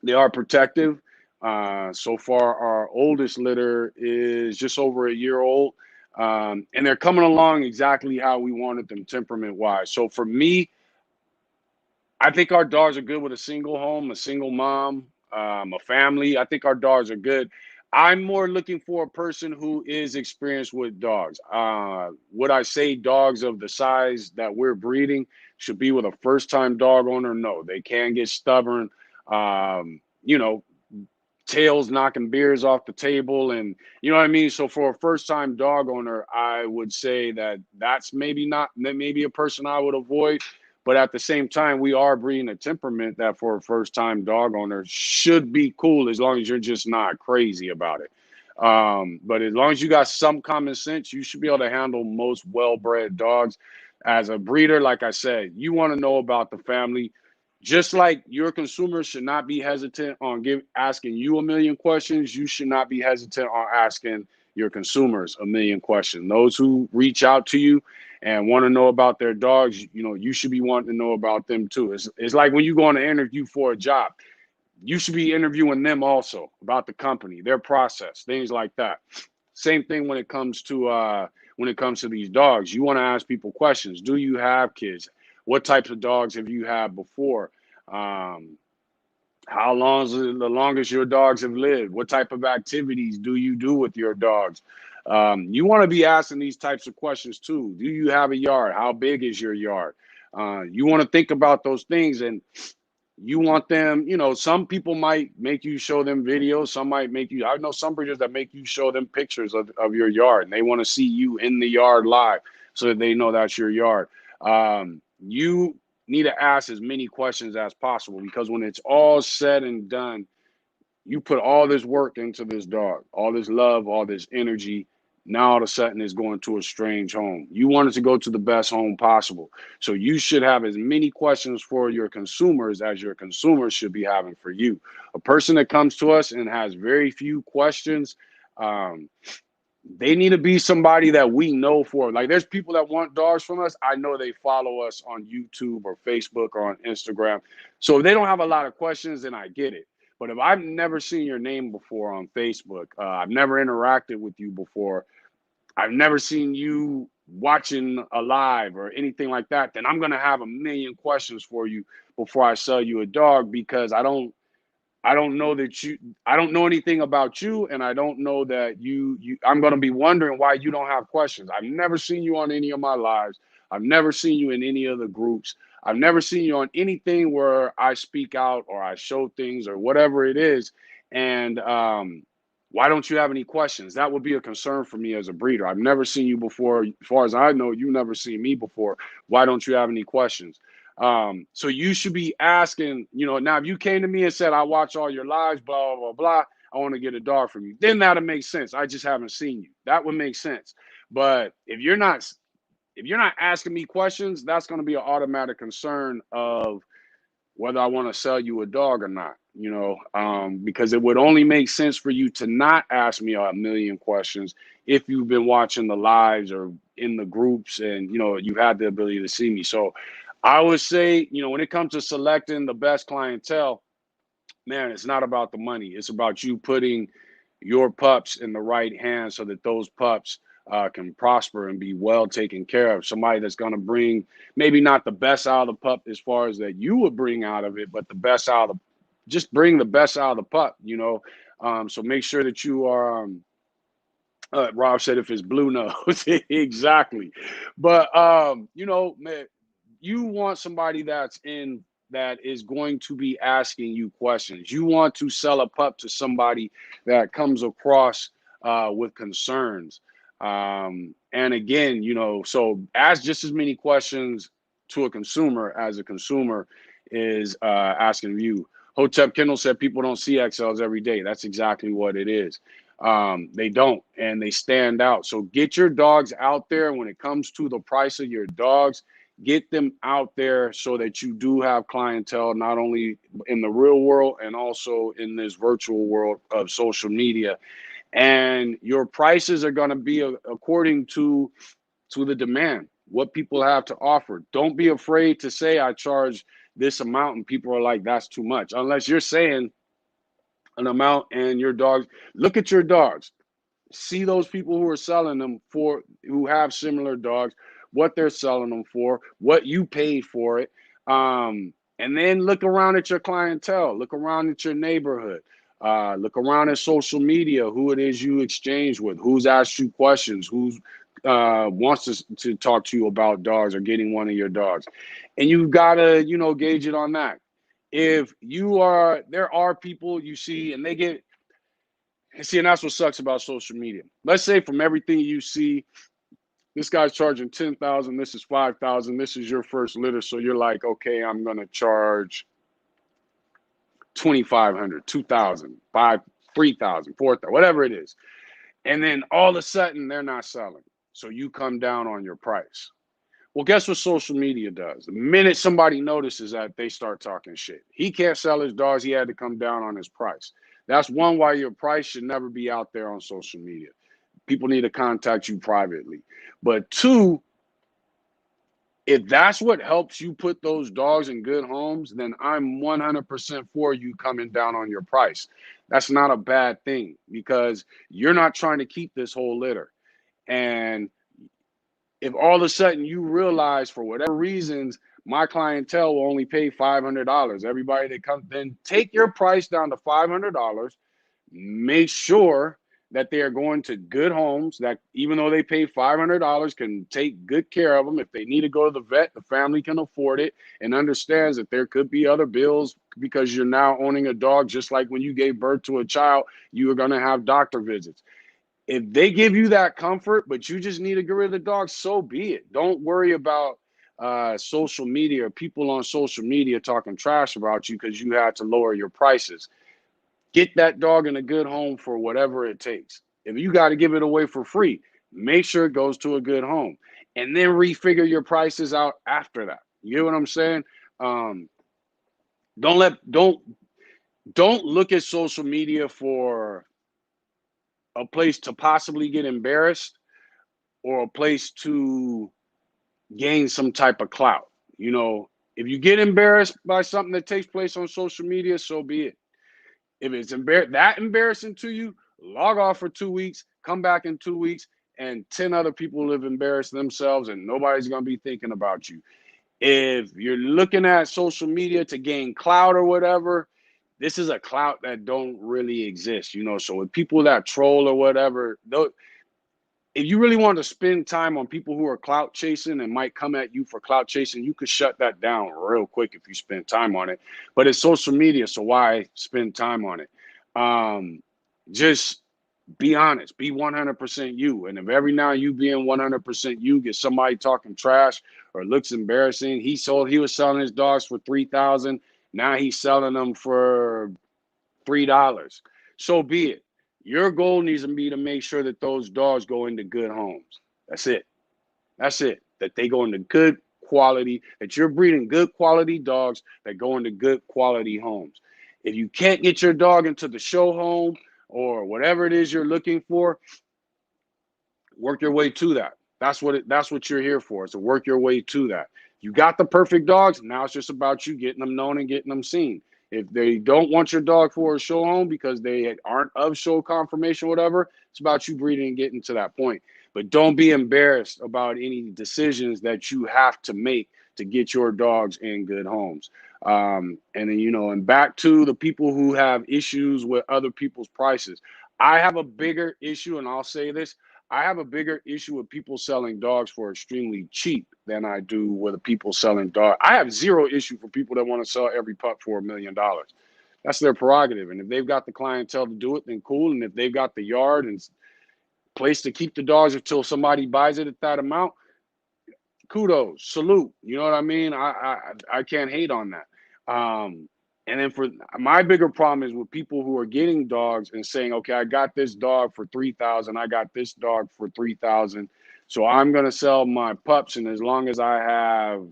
they are protective. So far, our oldest litter is just over a year old. And they're coming along exactly how we wanted them temperament-wise. So for me, I think our dogs are good with a single home, a single mom, a family. I think our dogs are good. I'm more looking for a person who is experienced with dogs. Would I say dogs of the size that we're breeding should be with a first-time dog owner? No, they can get stubborn. You know, tails knocking beers off the table, and you know what I mean. So for a first-time dog owner, I would say that that's maybe a person I would avoid. But at the same time, we are breeding a temperament that for a first-time dog owner should be cool as long as you're just not crazy about it. But as long as you got some common sense, you should be able to handle most well-bred dogs. As a breeder, like I said, you want to know about the family. Just like your consumers should not be hesitant on asking you a million questions, you should not be hesitant on asking your consumers a million questions. Those who reach out to you and want to know about their dogs, you should be wanting to know about them too. It's like when you go on an interview for a job, you should be interviewing them also about the company, their process, things like that. Same thing when it comes to these dogs. You want to ask people questions. Do you have kids? What types of dogs have you had before? Um, how long is the longest your dogs have lived? What type of activities do you do with your dogs? You want to be asking these types of questions too. Do you have a yard? How big is your yard? You want to think about those things, and you want them, some people might make you show them videos. Some might make you, I know some breeders that make you show them pictures of your yard, and they want to see you in the yard live so that they know that's your yard. You need to ask as many questions as possible, because when it's all said and done, you put all this work into this dog, all this love, all this energy. Now all of a sudden it's going to a strange home. You want it to go to the best home possible. So you should have as many questions for your consumers as your consumers should be having for you. A person that comes to us and has very few questions, um, they need to be somebody that we know for. Like, there's people that want dogs from us. I know they follow us on YouTube or Facebook or on Instagram. So if they don't have a lot of questions, then I get it. But if I've never seen your name before on Facebook, I've never interacted with you before, I've never seen you watching a live or anything like that, then I'm going to have a million questions for you before I sell you a dog, because I don't know that I don't know anything about you, and I don't know that I'm going to be wondering why you don't have questions. I've never seen you on any of my lives. I've never seen you in any of the groups. I've never seen you on anything where I speak out or I show things or whatever it is. And why don't you have any questions? That would be a concern for me as a breeder. I've never seen you before. As far as I know, you've never seen me before. Why don't you have any questions? So you should be asking, now if you came to me and said, I watch all your lives, blah, blah, blah, I want to get a dog from you, then that'll make sense. I just haven't seen you. That would make sense. But if you're not asking me questions, that's going to be an automatic concern of whether I want to sell you a dog or not, because it would only make sense for you to not ask me a million questions if you've been watching the lives or in the groups and, you've had the ability to see me. So I would say, when it comes to selecting the best clientele, man, it's not about the money. It's about you putting your pups in the right hands so that those pups can prosper and be well taken care of. Somebody that's going to bring maybe not the best out of the pup as far as that you would bring out of it, but the best out of just bring the best out of the pup, So make sure that you are, Rob said if it's blue nose, exactly. But, man, you want somebody that is going to be asking you questions. You want to sell a pup to somebody that comes across with concerns. And again, so ask just as many questions to a consumer as a consumer is asking you. Hotep Kendall said people don't see XLs every day. That's exactly what it is. They don't, and they stand out. So get your dogs out there. When it comes to the price of your dogs, get them out there so that you do have clientele, not only in the real world and also in this virtual world of social media. And your prices are going to be according to the demand, what people have to offer. Don't be afraid to say I charge this amount and people are like, that's too much. Unless you're saying an amount and your dogs, look at your dogs. See those people who are selling them for, who have similar dogs, what they're selling them for, what you paid for it. And then look around at your clientele, look around at your neighborhood, look around at social media, who it is you exchange with, who's asked you questions, who's wants to talk to you about dogs or getting one of your dogs. And you've got to, gauge it on that. If there are people you see and they get, and that's what sucks about social media. Let's say from everything you see, this guy's charging 10,000, this is 5,000, this is your first litter. So you're like, okay, I'm going to charge 2,500, 2,000, 3,000, 4,000, whatever it is. And then all of a sudden they're not selling. So you come down on your price. Well, guess what social media does? The minute somebody notices that, they start talking shit. He can't sell his dogs. He had to come down on his price. That's one why your price should never be out there on social media. People need to contact you privately. But two, if that's what helps you put those dogs in good homes, then I'm 100% for you coming down on your price. That's not a bad thing because you're not trying to keep this whole litter. And if all of a sudden you realize for whatever reasons my clientele will only pay $500, everybody that comes, then take your price down to $500. Make sure that they are going to good homes that even though they pay $500 can take good care of them. If they need to go to the vet, the family can afford it and understands that there could be other bills because you're now owning a dog. Just like when you gave birth to a child, you are going to have doctor visits. If they give you that comfort, but you just need to get rid of the dog, so be it. Don't worry about social media or people on social media talking trash about you because you had to lower your prices. Get that dog in a good home for whatever it takes. If you got to give it away for free, make sure it goes to a good home and then refigure your prices out after that. You get what I'm saying? Um, don't let don't look at social media for a place to possibly get embarrassed or a place to gain some type of clout. You know, if you get embarrassed by something that takes place on social media, so be it. If it's that embarrassing to you, log off for 2 weeks, come back in 2 weeks, and 10 other people will have embarrassed themselves, and nobody's going to be thinking about you. If you're looking at social media to gain clout or whatever, this is a clout that don't really exist, you know. So with people that troll or whatever, if you really want to spend time on people who are clout chasing and might come at you for clout chasing, you could shut that down real quick if you spend time on it. But it's social media, so why spend time on it? Just be honest, be 100% you. And if every now you being 100% you get somebody talking trash or looks embarrassing, he was selling his dogs for 3,000. Now he's selling them for $3. So be it. Your goal needs to be to make sure that those dogs go into good homes. That's it. That's it. That they go into good quality, that you're breeding good quality dogs that go into good quality homes. If you can't get your dog into the show home or whatever it is you're looking for, work your way to that. That's what you're here for. Is to work your way to that. You got the perfect dogs. Now it's just about you getting them known and getting them seen. If they don't want your dog for a show home because they aren't of show confirmation, whatever, it's about you breeding and getting to that point. But don't be embarrassed about any decisions that you have to make to get your dogs in good homes. And then, and back to the people who have issues with other people's prices. I have a bigger issue, and I'll say this. I have a bigger issue with people selling dogs for extremely cheap than I do with people selling dogs. I have zero issue for people that want to sell every pup for $1 million. That's their prerogative. And if they've got the clientele to do it, then cool. And if they've got the yard and place to keep the dogs until somebody buys it at that amount, kudos, salute. You know what I mean? I can't hate on that. And then for my bigger problem is with people who are getting dogs and saying, okay, I got this dog for 3,000. I got this dog for 3,000. So I'm going to sell my pups. And as long as I have,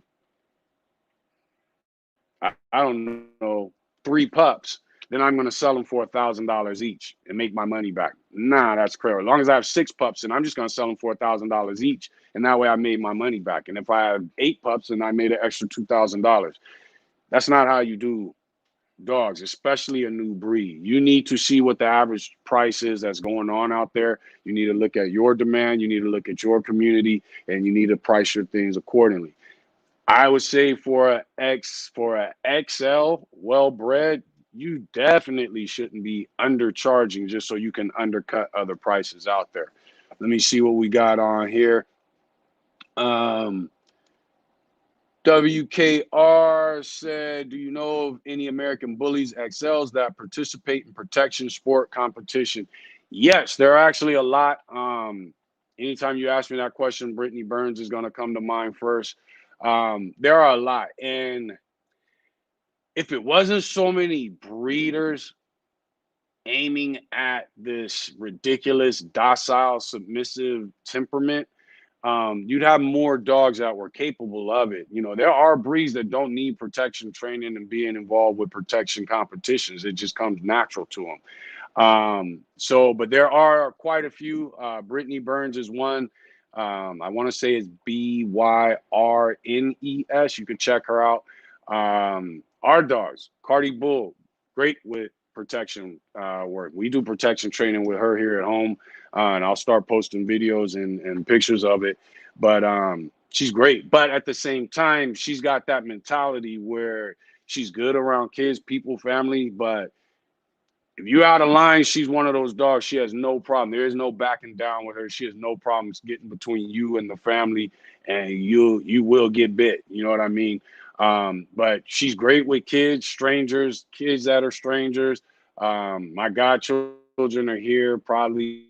I don't know, 3 pups, then I'm going to sell them for $1,000 each and make my money back. Nah, that's crazy. As long as I have 6 pups, and I'm just going to sell them for $1,000 each. And that way I made my money back. And if I have 8 pups and I made an extra $2,000, that's not how you do dogs, especially a new breed. You need to see what the average price is that's going on out there. You need to look at your demand. You need to look at your community, and you need to price your things accordingly. I would say for a XL well-bred, you definitely shouldn't be undercharging just so you can undercut other prices out there. Let me see what we got on here. WKR said, do you know of any American Bullies XLs that participate in protection sport competition? Yes, there are actually a lot. Anytime you ask me that question, Brittany Burns is going to come to mind first. There are a lot. And if it wasn't so many breeders aiming at this ridiculous, docile, submissive temperament, you'd have more dogs that were capable of it. You know, there are breeds that don't need protection training and being involved with protection competitions. It just comes natural to them. But there are quite a few. Brittany Burns is one. I want to say it's Byrnes. You can check her out. Our dogs, Cardi Bull, great with protection work. We do protection training with her here at home, and I'll start posting videos and pictures of it. But she's great. But at the same time, she's got that mentality where she's good around kids, people, family, but if you're out of line, she's one of those dogs. She has no problem. There is no backing down with her. She has no problems getting between you and the family, and you will get bit. You know what I mean? But she's great with kids, strangers, kids that are strangers. My godchildren are here probably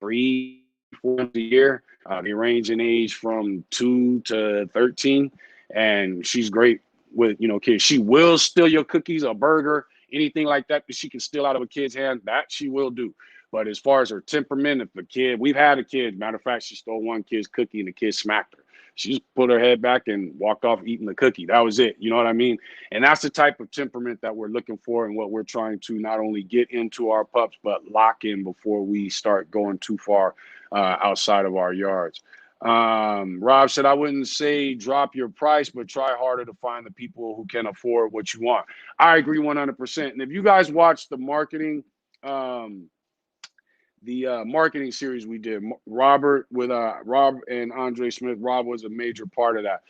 3, 4 times a year. They range in age from 2 to 13, and she's great with kids. She will steal your cookies, a burger, anything like that she can steal out of a kid's hand. That she will do. But as far as her temperament, if the kid, we've had a kid. Matter of fact, she stole one kid's cookie and the kid smacked her. She just put her head back and walked off eating the cookie. That was it. You know what I mean? And that's the type of temperament that we're looking for and what we're trying to not only get into our pups, but lock in before we start going too far outside of our yards. Rob said, I wouldn't say drop your price, but try harder to find the people who can afford what you want. I agree 100%. And if you guys watch the marketing series we did, Robert with Rob and Andre Smith. Rob was a major part of that.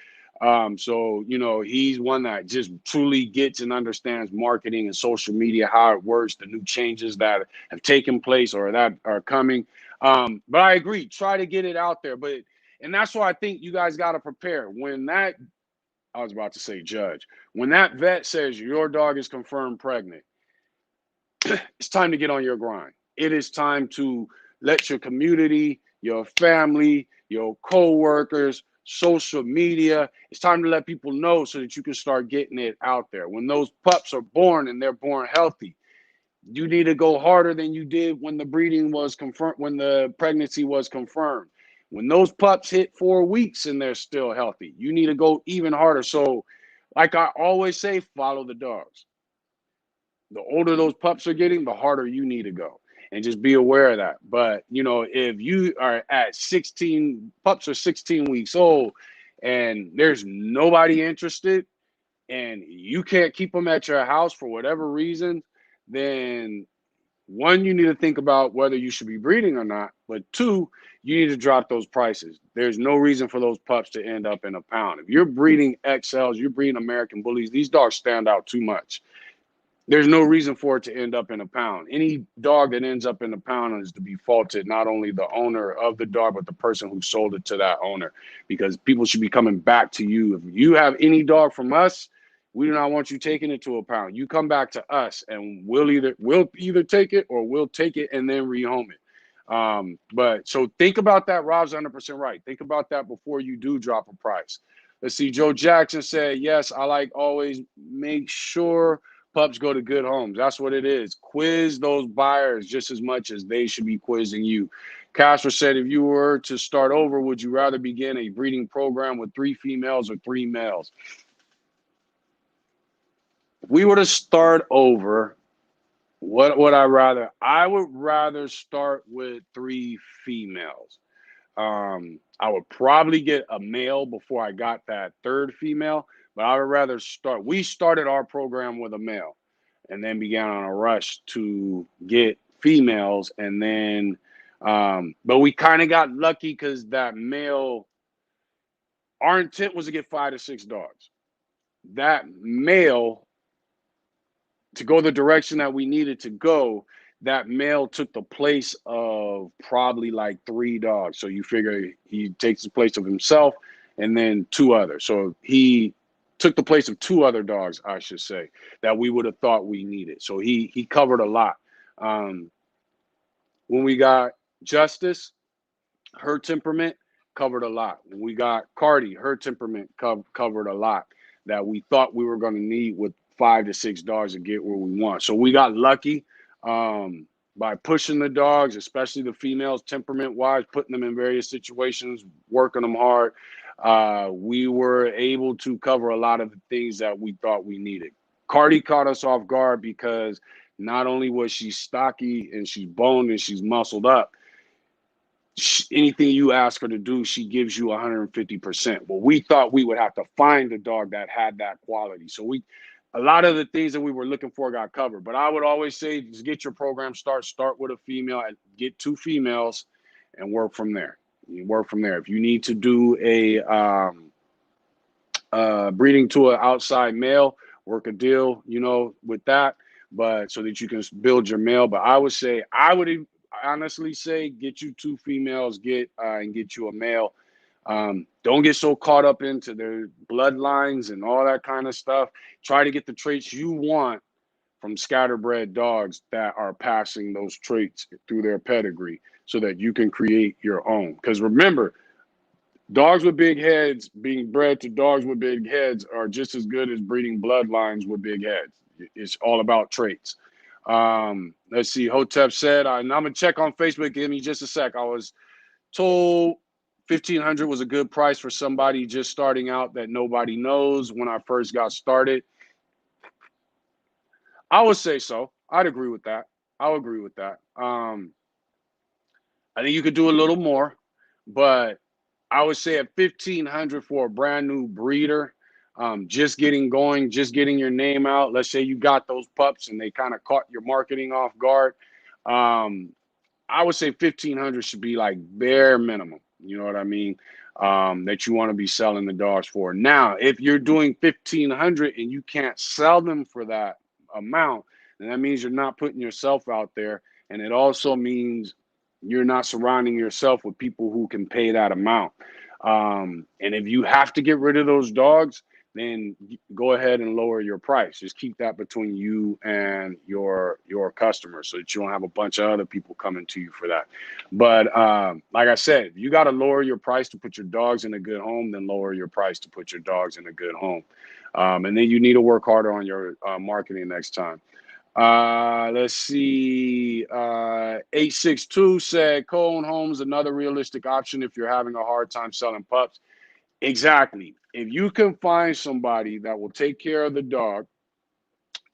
So he's one that just truly gets and understands marketing and social media, how it works, the new changes that have taken place or that are coming. But I agree, try to get it out there. And that's why I think you guys got to prepare. I was about to say judge, when that vet says your dog is confirmed pregnant, it's time to get on your grind. It is time to let your community, your family, your co-workers, social media, it's time to let people know so that you can start getting it out there. When those pups are born and they're born healthy, you need to go harder than you did when the breeding was confirmed, when the pregnancy was confirmed. When those pups hit 4 weeks and they're still healthy, you need to go even harder. So, like I always say, follow the dogs. The older those pups are getting, the harder you need to go. And just be aware of that. But, if you are at 16, pups are 16 weeks old and there's nobody interested and you can't keep them at your house for whatever reason, then one, you need to think about whether you should be breeding or not. But two, you need to drop those prices. There's no reason for those pups to end up in a pound. If you're breeding XLs, you're breeding American Bullies, these dogs stand out too much. There's no reason for it to end up in a pound. Any dog that ends up in a pound is to be faulted, not only the owner of the dog, but the person who sold it to that owner, because people should be coming back to you. If you have any dog from us, we do not want you taking it to a pound. You come back to us and we'll either take it or we'll take it and then rehome it. But so think about that. Rob's 100% right. Think about that before you do drop a price. Let's see. Joe Jackson said, yes, I like always make sure pups go to good homes. That's what it is. Quiz those buyers just as much as they should be quizzing you. Castro said, if you were to start over, would you rather begin a breeding program with 3 females or 3 males? If we were to start over, what would I rather? I would rather start with 3 females. I would probably get a male before I got that 3rd female, but I would rather start. We started our program with a male and then began on a rush to get females. And then, but we kind of got lucky because that male, our intent was to get 5 to 6 dogs. That male, to go the direction that we needed to go, that male took the place of probably like 3 dogs. So you figure he takes the place of himself and then 2 others. So he took the place of 2 other dogs, I should say, that we would have thought we needed. So he covered a lot. When we got Justice, her temperament covered a lot. When we got Cardi, her temperament covered a lot that we thought we were going to need with 5 to 6 dogs to get where we want. So we got lucky. by pushing the dogs, especially the females, temperament-wise, putting them in various situations, working them hard, we were able to cover a lot of the things that we thought we needed. Cardi caught us off guard because not only was she stocky and she's boned and she's muscled up, anything you ask her to do, she gives you 150%. Well, we thought we would have to find a dog that had that quality. So a lot of the things that we were looking for got covered. But I would always say, just get your program start with a female, and get 2 females, and work from there. You work from there. If you need to do a breeding to an outside male, work a deal, with that, but so that you can build your male. But I would honestly say, get you 2 females, and get you a male. Don't get so caught up into their bloodlines and all that kind of stuff. Try to get the traits you want from scatterbred dogs that are passing those traits through their pedigree so that you can create your own. Because remember, dogs with big heads being bred to dogs with big heads are just as good as breeding bloodlines with big heads. It's all about traits. Let's see. Hotep said, and I'm going to check on Facebook. Give me just a sec. I was told 1,500 was a good price for somebody just starting out that nobody knows when I first got started. I would say so. I'd agree with that. I'll agree with that. I think you could do a little more, but I would say at 1,500 for a brand new breeder, just getting going, just getting your name out. Let's say you got those pups and they kind of caught your marketing off guard. I would say 1,500 should be like bare minimum. You know what I mean? That you want to be selling the dogs for. Now, if you're doing 1,500 and you can't sell them for that amount, then that means you're not putting yourself out there, and it also means you're not surrounding yourself with people who can pay that amount. And if you have to get rid of those dogs, then go ahead and lower your price. Just keep that between you and your customers so that you don't have a bunch of other people coming to you for that. But like I said, if you got to lower your price to put your dogs in a good home, then lower your price to put your dogs in a good home. And then you need to work harder on your marketing next time. Let's see. 862 said co-owned homes another realistic option if you're having a hard time selling pups. Exactly. If you can find somebody that will take care of the dog,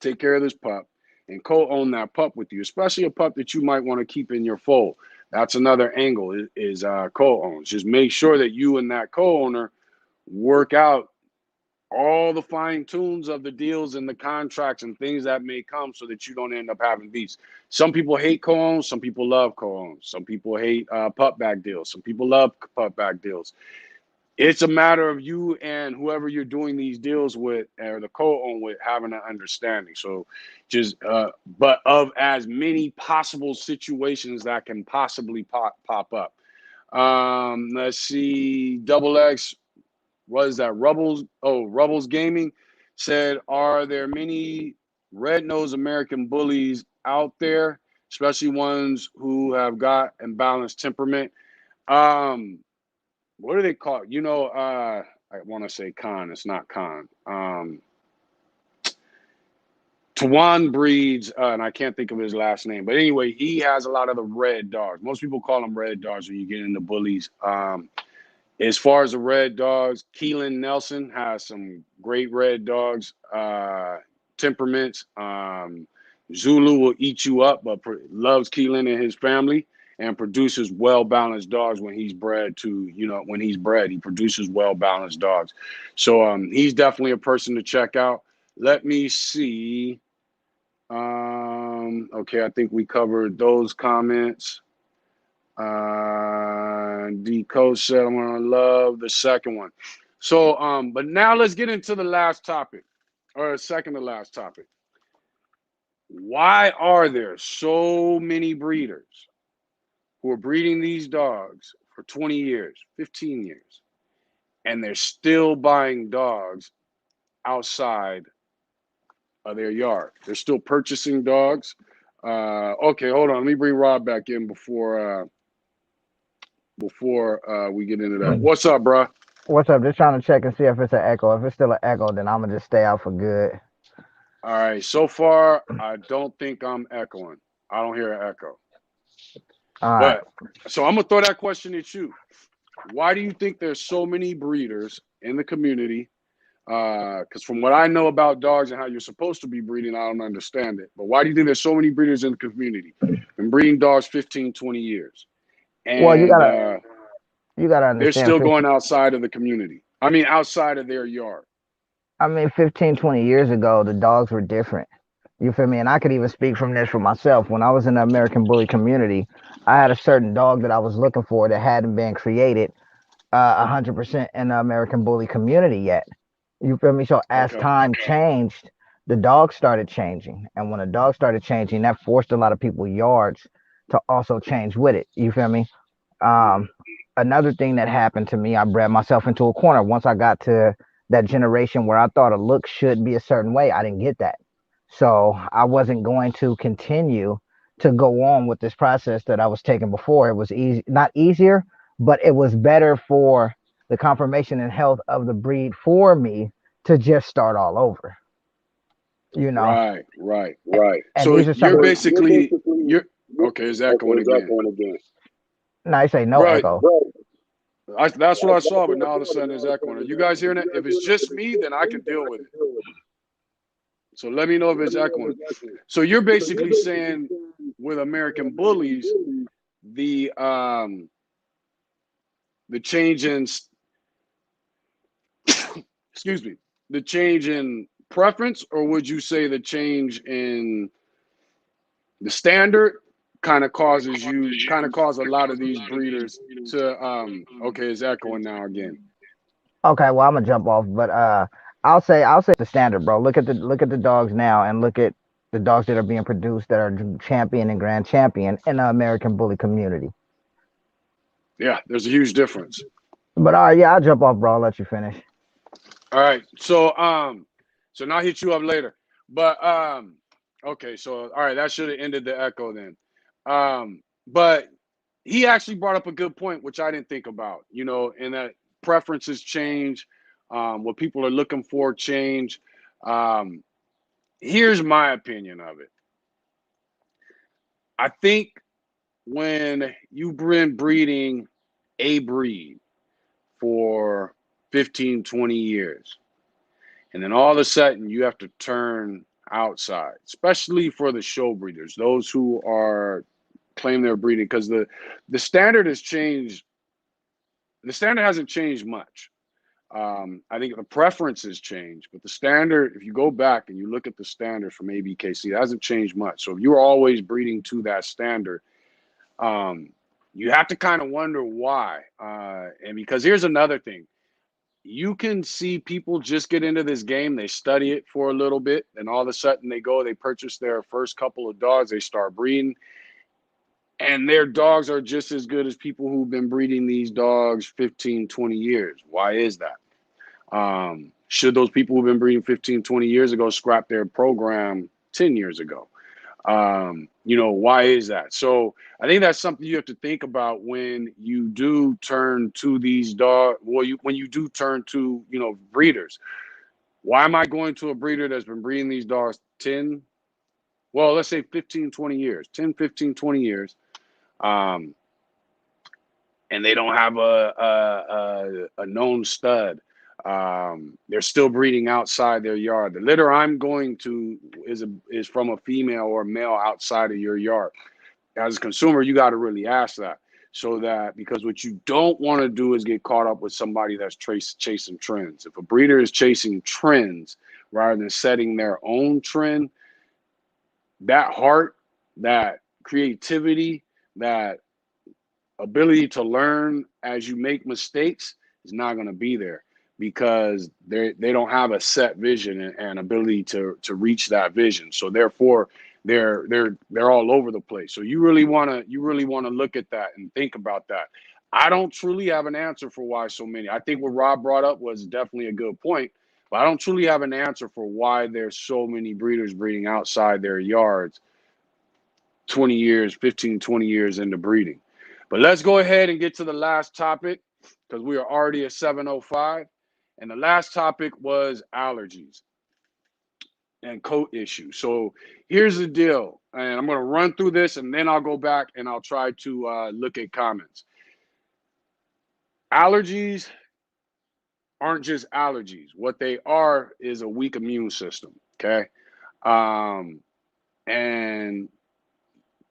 take care of this pup, and co-own that pup with you, especially a pup that you might want to keep in your fold. That's another angle is co-owns. Just make sure that you and that co-owner work out all the fine tunes of the deals and the contracts and things that may come so that you don't end up having beefs. Some people hate co-owns. Some people love co-owns. Some people hate pup back deals. Some people love pup back deals. It's a matter of you and whoever you're doing these deals with or the co-own with having an understanding. So just, but of as many possible situations that can possibly pop up. Let's see, Double X, what is that? Rubbles Gaming said, are there many red-nosed American bullies out there, especially ones who have got imbalanced temperament? What do they call it? I want to say Khan. It's not Khan. Tawan breeds, and I can't think of his last name. But anyway, he has a lot of the red dogs. Most people call them red dogs when you get into bullies. As far as the red dogs, Keelan Nelson has some great red dogs, temperaments. Zulu will eat you up, but loves Keelan and his family and produces well-balanced dogs when he's bred when he's bred, he produces well-balanced dogs. So he's definitely a person to check out. Let me see. Okay, I think we covered those comments. D Coach said, I'm gonna love the second one. So, but now let's get into the last topic, or second to last topic. Why are there so many breeders who are breeding these dogs for 20 years, 15 years, and they're still buying dogs outside of their yard? They're still purchasing dogs. Okay, hold on. Let me bring Rob back in before we get into that. What's up, bro? What's up? Just trying to check and see if it's an echo. If it's still an echo, then I'm gonna just stay out for good. All right. So far, I don't think I'm echoing. I don't hear an echo. All right. But so I'm gonna throw that question at you. Why do you think there's so many breeders in the community? Because from what I know about dogs and how you're supposed to be breeding, I don't understand it. But why do you think there's so many breeders in the community? Been breeding dogs 15, 20 years. Well, And you gotta they're understand. still going outside of the community. I mean, outside of their yard. I mean, 15, 20 years ago, the dogs were different. You feel me? And I could even speak from this for myself. When I was in the American Bully community, I had a certain dog that I was looking for that hadn't been created 100% in the American Bully community yet. You feel me? So as Okay. time changed, the dogs started changing. And when the dogs started changing, that forced a lot of people's yards to also change with it. You feel me? Mm. Um, Another thing that happened to me, I bred myself into a corner. Once I got to that generation where I thought a look should be a certain way, I didn't get that. So I wasn't going to continue to go on with this process that I was taking before. It was easy, not easier, but it was better for the conformation and health of the breed for me to just start all over, you know. Right, right. And So these are some you're of the, basically you're okay. It's echoing again, no, I say no right? echo. That's what I saw, but now all of a sudden it's echoing. Are you guys hearing it? If it's just me, then I can deal with it. So let me know if it's echoing. So you're basically saying with American Bullies, the um the change in excuse me, the change in preference, or would you say the change in the standard kind of cause a lot of these breeders to okay, it's echoing now again. Okay, well I'm gonna jump off, but I'll say the standard, bro. Look at the dogs now, and look at the dogs that are being produced that are champion and grand champion in the American Bully community. Yeah, there's a huge difference. But all right, yeah, I'll jump off, bro. I'll let you finish. All right. So now I'll hit you up later. But okay, so all right, that should have ended the echo then. But he actually brought up a good point, which I didn't think about, and that preferences change, what people are looking for change. Um, Here's my opinion of it. I think when you've been breeding a breed for 15, 20 years, and then all of a sudden you have to turn outside, especially for the show breeders, those who are claim they're breeding, because the standard has changed. The standard hasn't changed much. I think the preferences change, but the standard, if you go back and you look at the standard from ABKC, it hasn't changed much. So if you're always breeding to that standard, um, you have to kind of wonder why. And because here's another thing, you can see people just get into this game, they study it for a little bit, and all of a sudden they purchase their first couple of dogs, they start breeding, and their dogs are just as good as people who've been breeding these dogs 15, 20 years. Why is that? Should those people who've been breeding 15, 20 years ago scrap their program 10 years ago? Why is that? So I think that's something you have to think about when you do turn to these dogs. Well, when you do turn to, breeders. Why am I going to a breeder that's been breeding these dogs 10, well, let's say 15, 20 years, 10, 15, 20 years, um, and they don't have a known stud. They're still breeding outside their yard. The litter I'm going to is from a female or male outside of your yard. As a consumer, you got to really ask that, so that, because what you don't want to do is get caught up with somebody that's chasing trends. If a breeder is chasing trends rather than setting their own trend, that heart, that creativity, that ability to learn as you make mistakes is not going to be there, because they don't have a set vision and ability to reach that vision. So therefore they're all over the place. So you really want to look at that and think about that. I don't truly have an answer for why so many. I think what Rob brought up was definitely a good point, but I don't truly have an answer for why there's so many breeders breeding outside their yards 20 years, 15, 20 years into breeding. But let's go ahead and get to the last topic, because we are already at 7:05. And the last topic was allergies. and coat issues. So here's the deal, and I'm going to run through this, and then I'll go back and I'll try to look at comments. Allergies aren't just allergies. What they are is a weak immune system. Okay. Um, and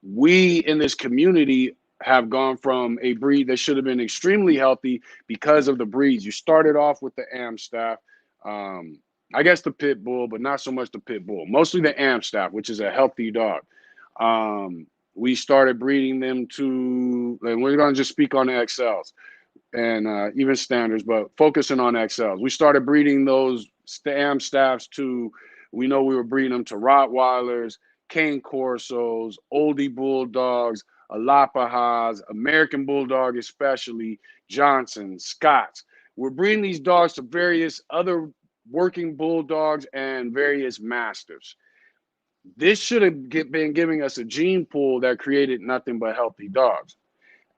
we in this community have gone from a breed that should have been extremely healthy because of the breeds. You started off with the Amstaff, I guess the Pit Bull, but not so much the Pit Bull, mostly the Amstaff, which is a healthy dog. We started breeding them to, and we're going to just speak on the XLs and even standards, but focusing on XLs. We started breeding those Amstaffs to, we know we were breeding them to Rottweilers, Cane Corsos, Oldie Bulldogs, Alapahas, American Bulldog especially, Johnson, Scots. We're breeding these dogs to various other working bulldogs and various mastiffs. This should have been giving us a gene pool that created nothing but healthy dogs.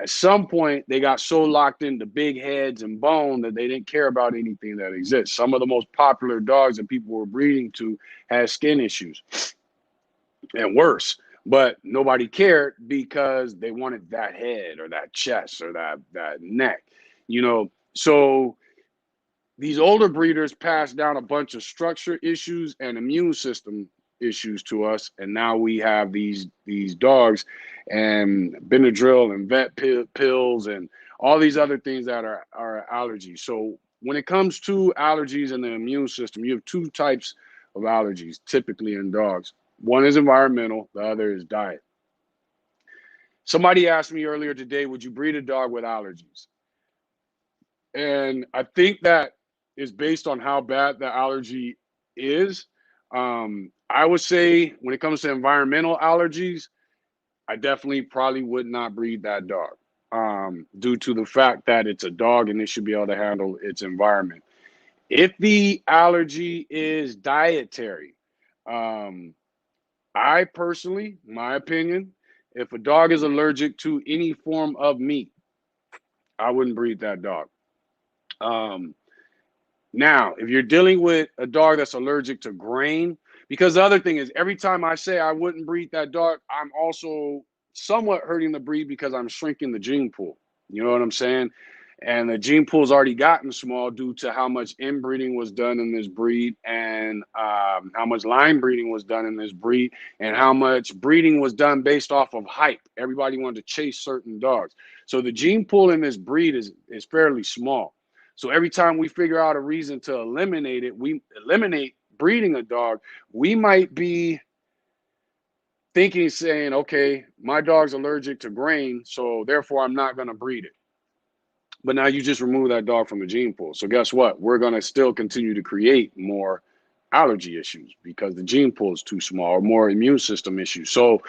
At some point, they got so locked into big heads and bone that they didn't care about anything that exists. Some of the most popular dogs that people were breeding to had skin issues and worse, but nobody cared because they wanted that head or that chest or that neck, you know. So these older breeders passed down a bunch of structure issues and immune system issues to us, and now we have these dogs and Benadryl and vet pills and all these other things that are allergies. So when it comes to allergies and the immune system, you have two types of allergies typically in dogs. One is environmental, the other is diet. Somebody asked me earlier today, would you breed a dog with allergies? And I think that is based on how bad the allergy is. I would say when it comes to environmental allergies, I definitely probably would not breed that dog due to the fact that it's a dog and it should be able to handle its environment. If the allergy is dietary, um, I personally, my opinion, if a dog is allergic to any form of meat, I wouldn't breed that dog. Um, Now, if you're dealing with a dog that's allergic to grain, because the other thing is, every time I say I wouldn't breed that dog, I'm also somewhat hurting the breed because I'm shrinking the gene pool. You know what I'm saying? And the gene pool's already gotten small due to how much inbreeding was done in this breed and how much line breeding was done in this breed and how much breeding was done based off of hype. Everybody wanted to chase certain dogs. So the gene pool in this breed is fairly small. So every time we figure out a reason to eliminate it, we eliminate breeding a dog, we might be thinking, saying, okay, my dog's allergic to grain, so therefore I'm not going to breed it. But now you just remove that dog from the gene pool. So guess what? We're going to still continue to create more allergy issues because the gene pool is too small, or more immune system issues. So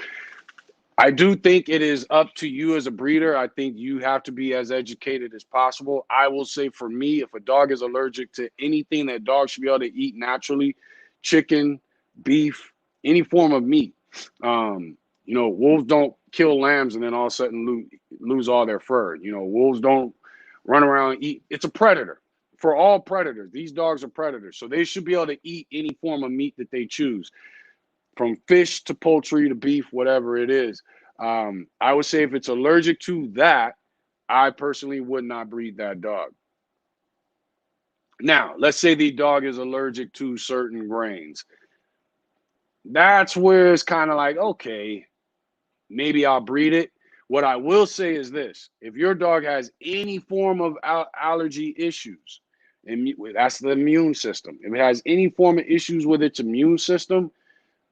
I do think it is up to you as a breeder. I think you have to be as educated as possible. I will say for me, if a dog is allergic to anything that dogs should be able to eat naturally, chicken, beef, any form of meat. Wolves don't kill lambs and then all of a sudden lose all their fur. Wolves don't run around and eat. It's a predator. For all predators, these dogs are predators. So they should be able to eat any form of meat that they choose, from fish to poultry to beef, whatever it is. I would say if it's allergic to that, I personally would not breed that dog. Now, let's say the dog is allergic to certain grains. That's where it's kind of like, okay, maybe I'll breed it. What I will say is this: if your dog has any form of allergy issues, and that's the immune system, if it has any form of issues with its immune system,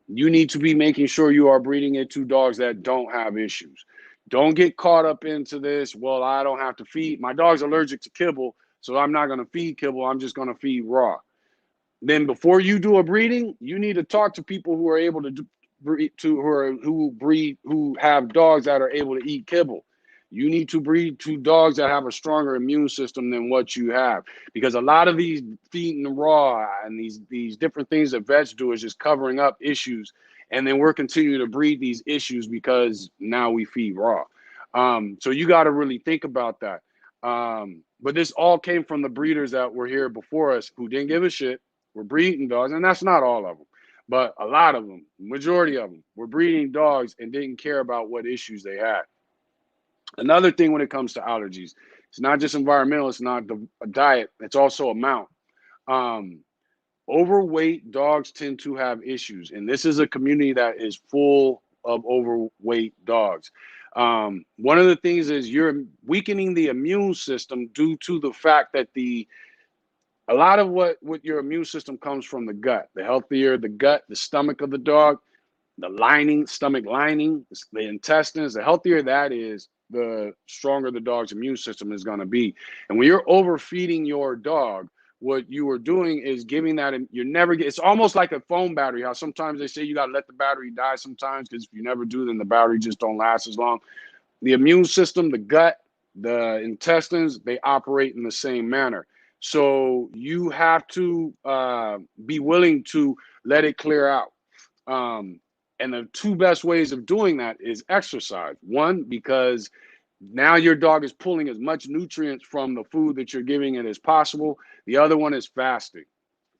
you need to be making sure you are breeding it to dogs that don't have issues. Don't get caught up into this. Well, I don't have to feed. My dog's allergic to kibble, so I'm not going to feed kibble. I'm just going to feed raw. Then before you do a breeding, you need to talk to people who are able to breed who have dogs that are able to eat kibble. You need to breed to dogs that have a stronger immune system than what you have, because a lot of these feeding raw and these different things that vets do is just covering up issues, and then we're continuing to breed these issues because now we feed raw. So you got to really think about that. But this all came from the breeders that were here before us who didn't give a shit. We're breeding dogs, and that's not all of them. But a lot of them, majority of them, were breeding dogs and didn't care about what issues they had. Another thing when it comes to allergies, it's not just environmental, it's not the diet, it's also amount. Um, Overweight dogs tend to have issues, and this is a community that is full of overweight dogs. One of the things is you're weakening the immune system due to the fact that a lot of what your immune system comes from the gut. The healthier the gut, the stomach of the dog, the lining, stomach lining, the intestines, the healthier that is, the stronger the dog's immune system is going to be. And when you're overfeeding your dog, what you are doing is giving that, and you never get, it's almost like a phone battery. How sometimes they say you got to let the battery die sometimes, because if you never do, then the battery just don't last as long. The immune system, the gut, the intestines, they operate in the same manner. So you have to be willing to let it clear out. And the two best ways of doing that is exercise. One, because now your dog is pulling as much nutrients from the food that you're giving it as possible. The other one is fasting.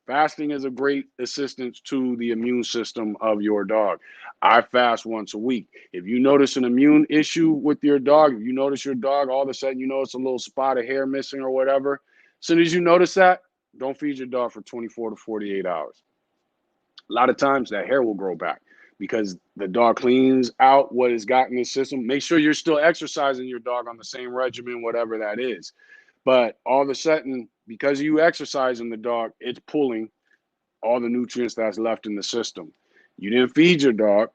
Fasting is a great assistance to the immune system of your dog. I fast once a week. If you notice an immune issue with your dog, if you notice your dog, all of a sudden you notice a little spot of hair missing or whatever, as soon as you notice that, don't feed your dog for 24 to 48 hours. A lot of times that hair will grow back because the dog cleans out what has gotten in his system. Make sure you're still exercising your dog on the same regimen, whatever that is. But all of a sudden, because you exercising the dog, it's pulling all the nutrients that's left in the system. You didn't feed your dog,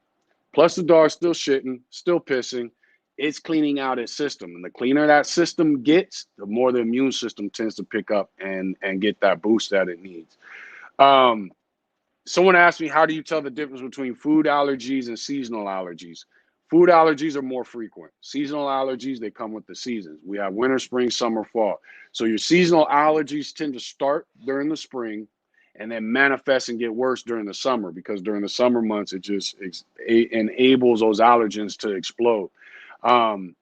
plus the dog's still shitting, still pissing. It's cleaning out its system. And the cleaner that system gets, the more the immune system tends to pick up and get that boost that it needs. Um, Someone asked me, how do you tell the difference between food allergies and seasonal allergies? Food allergies are more frequent. Seasonal allergies, they come with the seasons. We have winter, spring, summer, fall. So your seasonal allergies tend to start during the spring and then manifest and get worse during the summer, because during the summer months, it just enables those allergens to explode.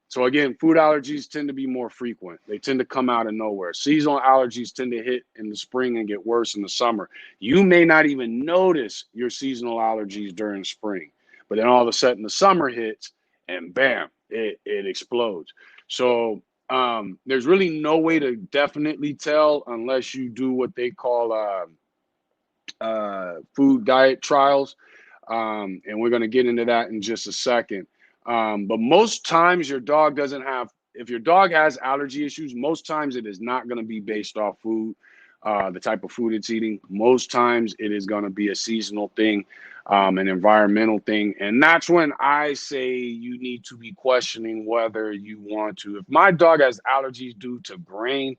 So again, food allergies tend to be more frequent. They tend to come out of nowhere. Seasonal allergies tend to hit in the spring and get worse in the summer. You may not even notice your seasonal allergies during spring, but then all of a sudden the summer hits and bam, it explodes. So there's really no way to definitely tell unless you do what they call food diet trials. And we're going to get into that in just a second. But most times your dog doesn't have, if your dog has allergy issues, most times it is not going to be based off food, the type of food it's eating. Most times it is going to be a seasonal thing, an environmental thing. And that's when I say you need to be questioning whether you want to. If my dog has allergies due to grain,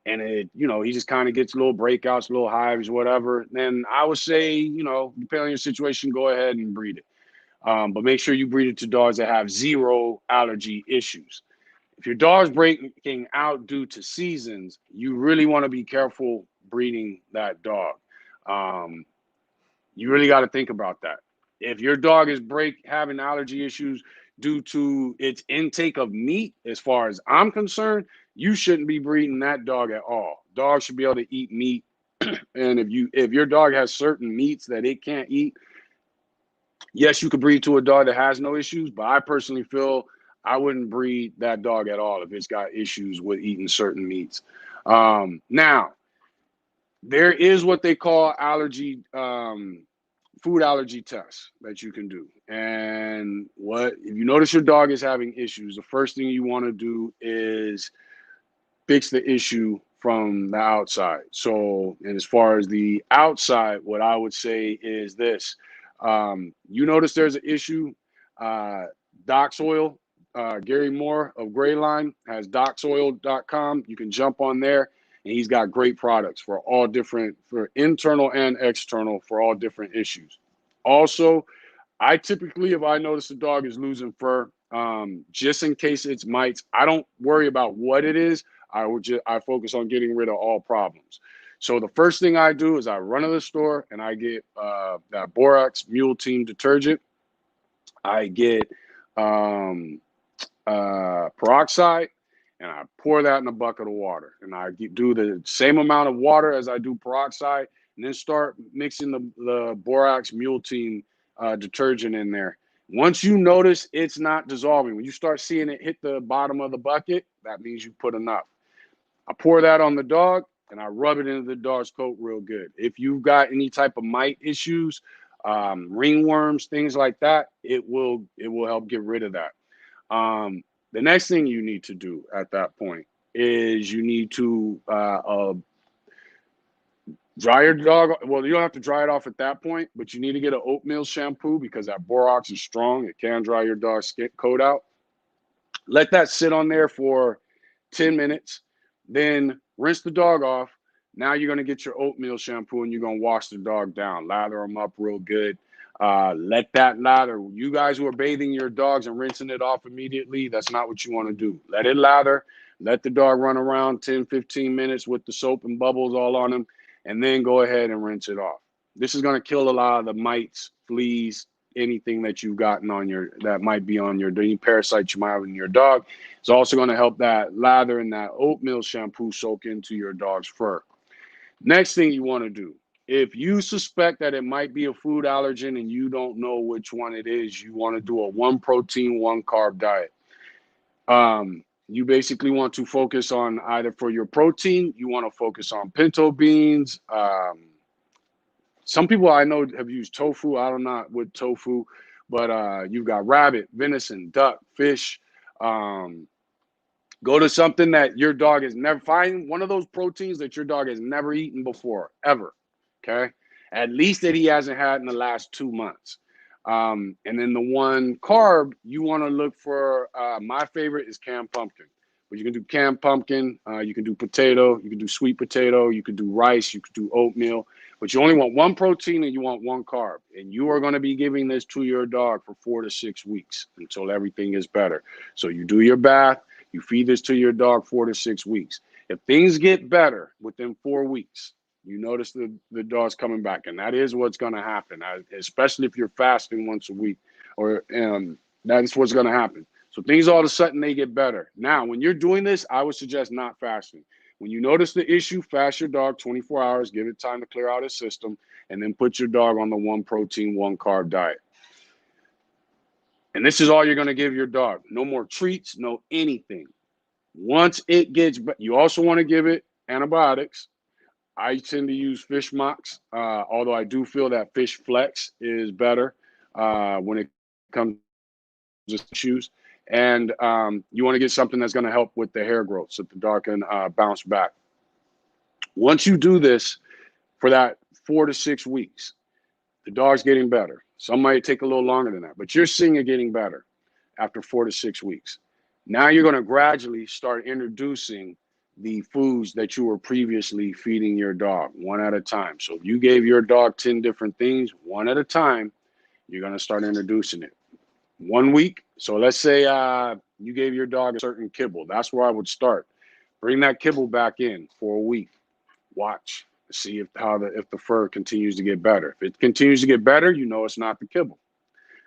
and he just kind of gets little breakouts, little hives, whatever, then I would say, depending on your situation, go ahead and breed it. But make sure you breed it to dogs that have zero allergy issues. If your dog's breaking out due to seasons, you really want to be careful breeding that dog. You really got to think about that. If your dog is having allergy issues due to its intake of meat, as far as I'm concerned, you shouldn't be breeding that dog at all. Dogs should be able to eat meat. And if your dog has certain meats that it can't eat, yes, you could breed to a dog that has no issues, but I personally feel I wouldn't breed that dog at all if it's got issues with eating certain meats. Now, there is what they call food allergy tests that you can do. And if you notice your dog is having issues, the first thing you want to do is fix the issue from the outside. So, and as far as the outside, what I would say is this. You notice there's an issue. Doc Soil, Gary Moore of Grayline has docsoil.com. You can jump on there, and he's got great products for internal and external, for all different issues. Also, I typically, if I notice the dog is losing fur, just in case it's mites, I don't worry about what it is. I focus on getting rid of all problems. So the first thing I do is I run to the store and I get that Borax Mule Team detergent. I get peroxide, and I pour that in a bucket of water. And I do the same amount of water as I do peroxide, and then start mixing the borax multine detergent in there. Once you notice it's not dissolving, when you start seeing it hit the bottom of the bucket, that means you put enough. I pour that on the dog and I rub it into the dog's coat real good. If you've got any type of mite issues, ringworms, things like that, it will help get rid of that. The next thing you need to do at that point is you need to dry your dog. Well, you don't have to dry it off at that point, but you need to get an oatmeal shampoo because that borax is strong. It can dry your dog's skin coat out. Let that sit on there for 10 minutes. Then rinse the dog off. Now you're going to get your oatmeal shampoo and you're going to wash the dog down. Lather them up real good. Let that lather. You guys who are bathing your dogs and rinsing it off immediately, that's not what you want to do. Let it lather. Let the dog run around 10, 15 minutes with the soap and bubbles all on him, and then go ahead and rinse it off. This is going to kill a lot of the mites, fleas, anything that you've gotten on that might be on your any parasites you might have in your dog. It's also going to help that lather and that oatmeal shampoo soak into your dog's fur. Next thing you want to do, if you suspect that it might be a food allergen and you don't know which one it is, you want to do a 1 protein, 1 carb diet. You basically want to focus on either for your protein, you want to focus on pinto beans. Some people I know have used tofu. I don't know with tofu, but you've got rabbit, venison, duck, fish. Go to something that your dog has never, find one of those proteins that your dog has never eaten before, ever. Okay. At least that he hasn't had in the last 2 months. And then the 1 carb, you want to look for, my favorite is canned pumpkin. But you can do canned pumpkin, you can do potato, you can do sweet potato, you can do rice, you can do oatmeal. But you only want 1 protein and you want 1 carb. And you are going to be giving this to your dog for 4 to 6 weeks until everything is better. So you do your bath, you feed this to your dog 4 to 6 weeks. If things get better within 4 weeks, you notice the dog's coming back. And that is what's going to happen, especially if you're fasting once a week. Or that is what's going to happen. So things all of a sudden, they get better. Now, when you're doing this, I would suggest not fasting. When you notice the issue, fast your dog 24 hours, give it time to clear out his system, and then put your dog on the 1 protein, 1 carb diet. And this is all you're going to give your dog. No more treats, no anything. Once it gets, you also want to give it antibiotics. I tend to use fish mox, although I do feel that fish flex is better when it comes to issues. And you want to get something that's going to help with the hair growth so the dog can bounce back. Once you do this for that 4 to 6 weeks, the dog's getting better. Some might take a little longer than that, but you're seeing it getting better after 4 to 6 weeks. Now you're going to gradually start introducing the foods that you were previously feeding your dog, 1 at a time. So if you gave your dog 10 different things, 1 at a time, you're going to start introducing it. 1 week. So let's say you gave your dog a certain kibble. That's where I would start. Bring that kibble back in for a week. Watch. See if the fur continues to get better. If it continues to get better, you know it's not the kibble.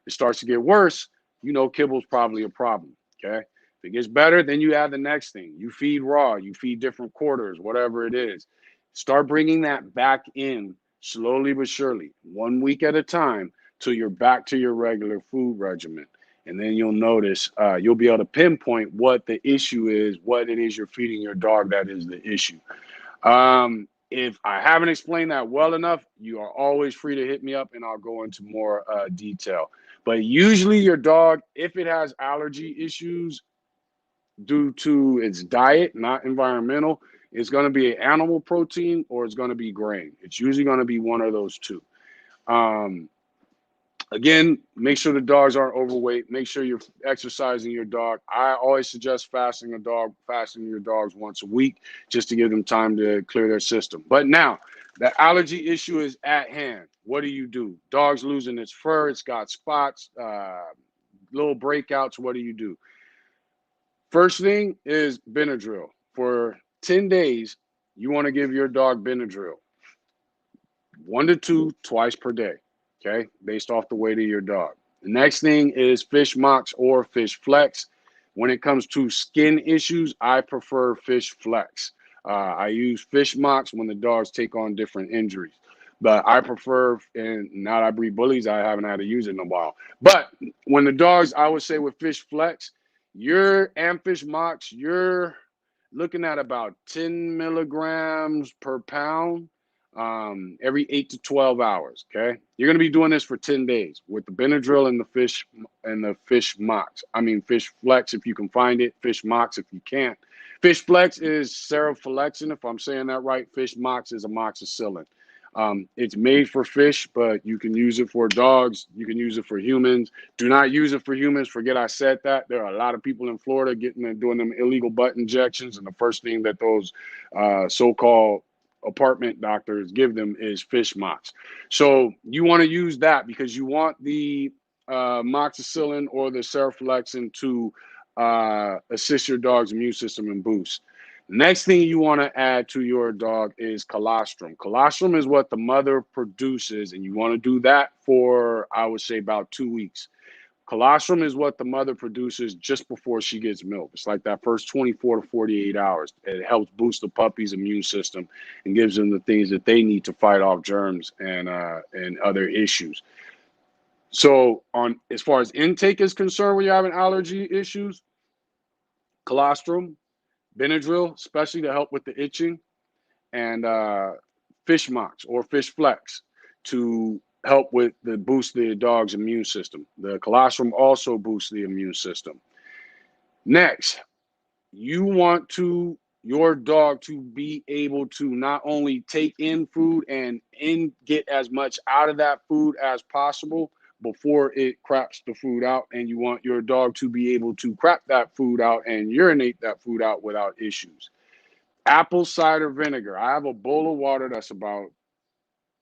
If it starts to get worse, you know kibble's probably a problem. Okay. If it gets better, then you add the next thing. You feed raw. You feed different quarters, whatever it is. Start bringing that back in slowly but surely, 1 week at a time, till you're back to your regular food regimen. And then you'll notice, you'll be able to pinpoint what the issue is, what it is you're feeding your dog that is the issue. If I haven't explained that well enough, you are always free to hit me up and I'll go into more detail. But usually your dog, if it has allergy issues due to its diet, not environmental, it's going to be an animal protein or it's going to be grain. It's usually going to be one of those two. Again, make sure the dogs aren't overweight. Make sure you're exercising your dog. I always suggest fasting your dogs once a week just to give them time to clear their system. But now, the allergy issue is at hand. What do you do? Dog's losing its fur. It's got spots, little breakouts. What do you do? First thing is Benadryl. For 10 days, you want to give your dog Benadryl. 1 to 2 twice per day. Okay, based off the weight of your dog. The next thing is Fish Mox or Fish Flex. When it comes to skin issues, I prefer Fish Flex. I use fish mocks when the dogs take on different injuries. But I prefer, and now that I breed bullies, I haven't had to use it in a while. But when the dogs, I would say with Fish Flex, and Fish Mocks, you're looking at about 10 milligrams per pound every 8 to 12 hours. Okay, you're going to be doing this for 10 days with the Benadryl and the Fish Mocks. I mean Fish Flex if you can find it, Fish Mocks if you can't. Fish Flex is seroflexin, if I'm saying that right. Fish Mocks is amoxicillin. It's made for fish, but you can use it for dogs. You can use it for humans. Do not use it for humans. Forget I said that. There are a lot of people in Florida doing them illegal butt injections, and the first thing that those so-called apartment doctors give them is fish mocks. So you want to use that because you want the moxicillin or the seroflexin to assist your dog's immune system and boost. Next thing you want to add to your dog is colostrum. Colostrum is what the mother produces, and you want to do that for, I would say, about 2 weeks. Colostrum is what the mother produces just before she gets milk. It's like that first 24 to 48 hours. It helps boost the puppy's immune system and gives them the things that they need to fight off germs and other issues. So, on as far as intake is concerned, when you're having allergy issues, colostrum, Benadryl, especially to help with the itching, and fish mocks or fish flex to help with the boost the dog's immune system. The colostrum also boosts the immune system. Next, you want your dog to be able to not only take in food and get as much out of that food as possible before it craps the food out, and you want your dog to be able to crap that food out and urinate that food out without issues. Apple cider vinegar. I have a bowl of water that's about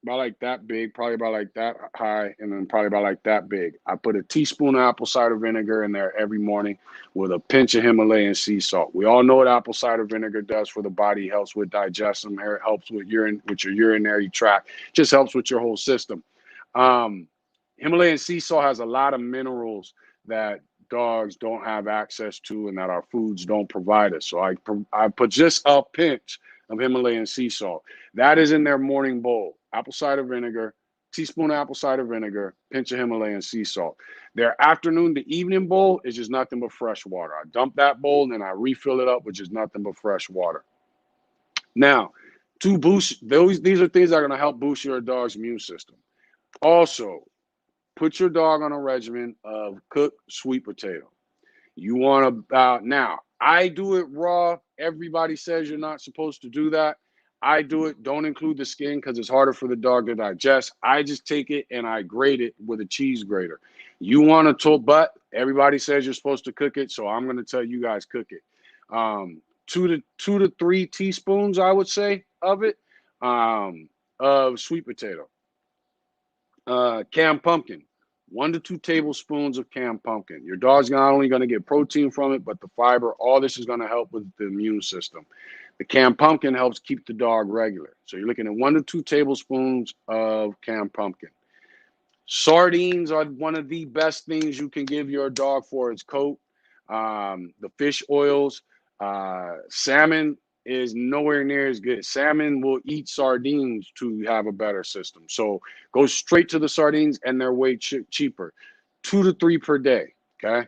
like that big, probably about like that high, and then probably about like that big. I put a teaspoon of apple cider vinegar in there every morning with a pinch of Himalayan sea salt. We all know what apple cider vinegar does for the body. It helps with digestion. It helps with your urinary tract. Just helps with your whole system. Himalayan sea salt has a lot of minerals that dogs don't have access to and that our foods don't provide us. So I put just a pinch of Himalayan sea salt. That is in their morning bowl. Apple cider vinegar, teaspoon of apple cider vinegar, pinch of Himalayan sea salt. Their afternoon to evening bowl is just nothing but fresh water. I dump that bowl and then I refill it up with just nothing but fresh water. Now, to boost these are things that are going to help boost your dog's immune system. Also, put your dog on a regimen of cooked sweet potato. You want to now. I do it raw. Everybody says you're not supposed to do that. I do it. Don't include the skin because it's harder for the dog to digest. I just take it and I grate it with a cheese grater. You want to but everybody says you're supposed to cook it, so I'm going to tell you guys cook it. 2 to 3 teaspoons, I would say, of it, of sweet potato. Canned pumpkin. 1 to 2 tablespoons of canned pumpkin. Your dog's not only going to get protein from it, but the fiber. All this is going to help with the immune system. The canned pumpkin helps keep the dog regular. So you're looking at 1 to 2 tablespoons of canned pumpkin. Sardines are one of the best things you can give your dog for its coat. The fish oils. Salmon is nowhere near as good. Salmon will eat sardines to have a better system. So go straight to the sardines, and they're way cheaper. 2 to 3 per day. Okay.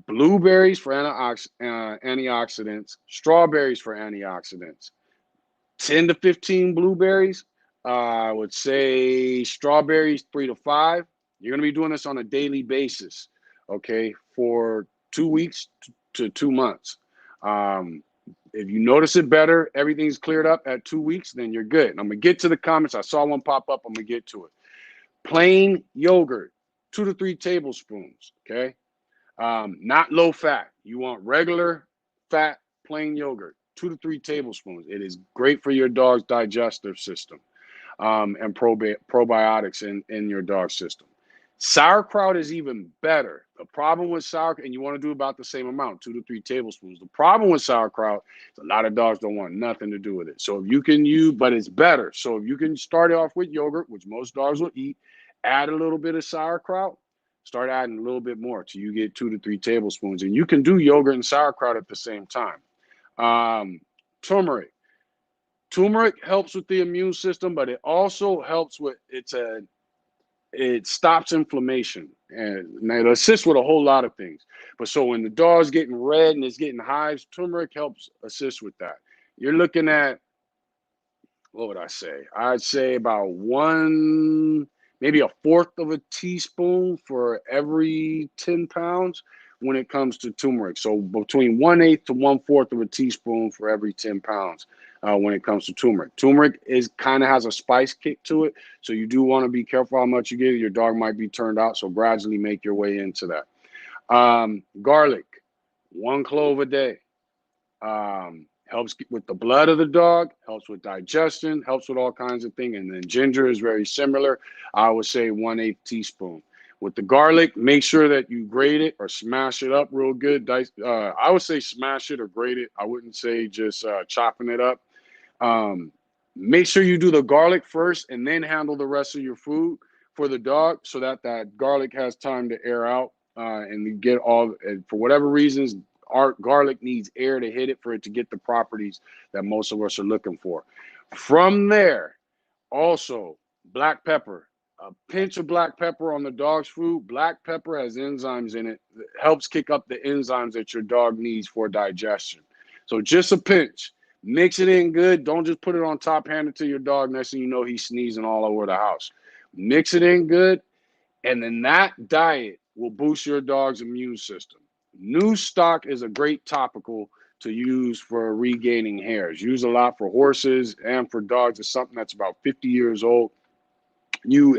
Blueberries for antioxidants. Strawberries for antioxidants. 10 to 15 blueberries. I would say strawberries 3 to 5. You're going to be doing this on a daily basis. Okay, for 2 weeks to 2 months. If you notice it better, everything's cleared up at 2 weeks, then you're good. And I'm going to get to the comments. I saw one pop up. I'm going to get to it. Plain yogurt, 2 to 3 tablespoons, okay? Not low fat. You want regular fat plain yogurt, 2 to 3 tablespoons. It is great for your dog's digestive system and probiotics in your dog's system. Sauerkraut is even better. The problem with sauerkraut, and you want to do about the same amount, 2 to 3 tablespoons. The problem with sauerkraut is a lot of dogs don't want nothing to do with it. So if you can but it's better. So if you can start off with yogurt, which most dogs will eat, add a little bit of sauerkraut, start adding a little bit more till you get 2 to 3 tablespoons. And you can do yogurt and sauerkraut at the same time. Turmeric. Turmeric helps with the immune system, but it also helps with it stops inflammation, and it assists with a whole lot of things. But so when the dog's getting red and it's getting hives, turmeric helps assist with that. You're looking at, what would I say? I'd say about maybe a fourth of a teaspoon for every 10 pounds when it comes to turmeric. So between 1/8 to 1/4 of a teaspoon for every 10 pounds when it comes to turmeric. Turmeric kind of has a spice kick to it. So you do want to be careful how much you get. Your dog might be turned out. So gradually make your way into that. Garlic, 1 clove a day. Helps with the blood of the dog, helps with digestion, helps with all kinds of things. And then ginger is very similar. I would say 1/8 teaspoon. With the garlic, make sure that you grate it or smash it up real good. I would say smash it or grate it. I wouldn't say just chopping it up. Make sure you do the garlic first and then handle the rest of your food for the dog so that that garlic has time to air out and you get all, for whatever reasons, our garlic needs air to hit it for it to get the properties that most of us are looking for. From there, also, black pepper. A pinch of black pepper on the dog's food. Black pepper has enzymes in it that helps kick up the enzymes that your dog needs for digestion. So just a pinch. Mix it in good. Don't just put it on top, hand it to your dog. Next thing you know, he's sneezing all over the house. Mix it in good, and then that diet will boost your dog's immune system. New stock is a great topical to use for regaining hairs. Use a lot for horses and for dogs. It's something that's about 50 years old.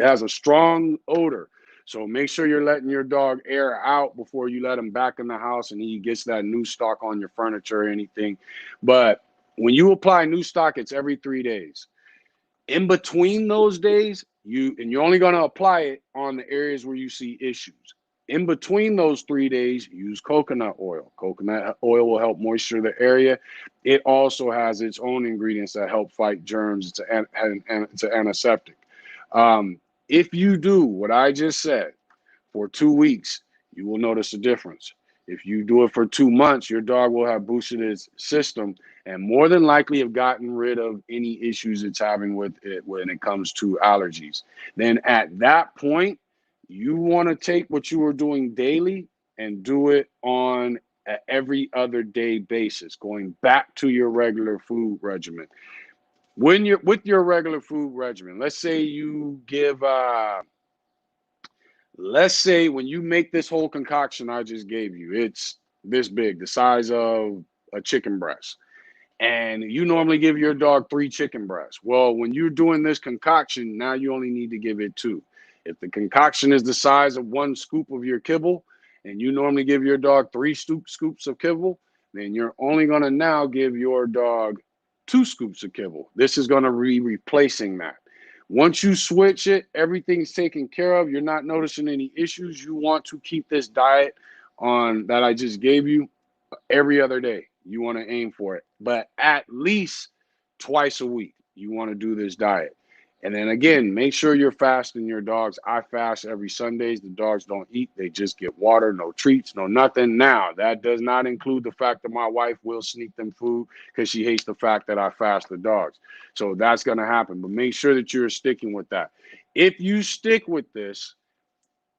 Has a strong odor. So make sure you're letting your dog air out before you let him back in the house and he gets that new stock on your furniture or anything. But when you apply new stock, it's every 3 days. In between those days, you're only going to apply it on the areas where you see issues. In between those 3 days, use coconut oil. Coconut oil will help moisture the area. It also has its own ingredients that help fight germs. It's an antiseptic. If you do what I just said for 2 weeks, you will notice a difference. If you do it for 2 months, your dog will have boosted its system and more than likely have gotten rid of any issues it's having with it when it comes to allergies. Then at that point, you want to take what you were doing daily and do it on an every other day basis, going back to your regular food regimen. When you're with your regular food regimen, let's say you give let's say when you make this whole concoction I just gave you, it's this big, the size of a chicken breast. And you normally give your dog 3 chicken breasts. Well, when you're doing this concoction, now you only need to give it 2. If the concoction is the size of 1 scoop of your kibble, and you normally give your dog 3 scoops of kibble, then you're only going to now give your dog 2 scoops of kibble. This is going to be replacing that. Once you switch it, everything's taken care of. You're not noticing any issues. You want to keep this diet on that I just gave you every other day. You want to aim for it, but at least twice a week, you want to do this diet. And then again, make sure you're fasting your dogs. I fast every Sundays. The dogs don't eat. They just get water, no treats, no nothing. Now, that does not include the fact that my wife will sneak them food because she hates the fact that I fast the dogs. So that's going to happen. But make sure that you're sticking with that. If you stick with this,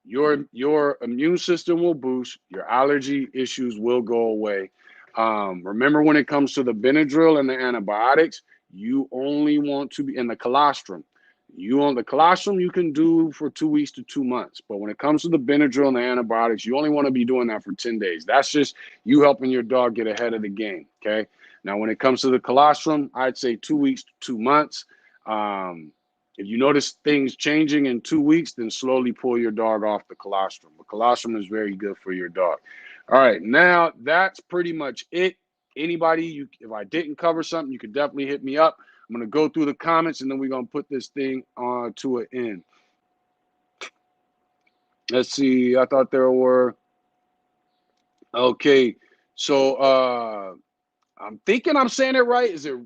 your immune system will boost. Your allergy issues will go away. Remember, when it comes to the Benadryl and the antibiotics, you only want to be in the colostrum. The colostrum you can do for 2 weeks to 2 months, but when it comes to the Benadryl and the antibiotics, you only want to be doing that for 10 days. That's just you helping your dog get ahead of the game. Okay. Now, when it comes to the colostrum, I'd say 2 weeks to 2 months. If you notice things changing in 2 weeks, then slowly pull your dog off the colostrum. The colostrum is very good for your dog. All right, now that's pretty much it. Anybody, if I didn't cover something, you could definitely hit me up. I'm going to go through the comments, and then we're going to put this thing to an end. Let's see. I thought there were. Okay, so I'm thinking I'm saying it right. Is it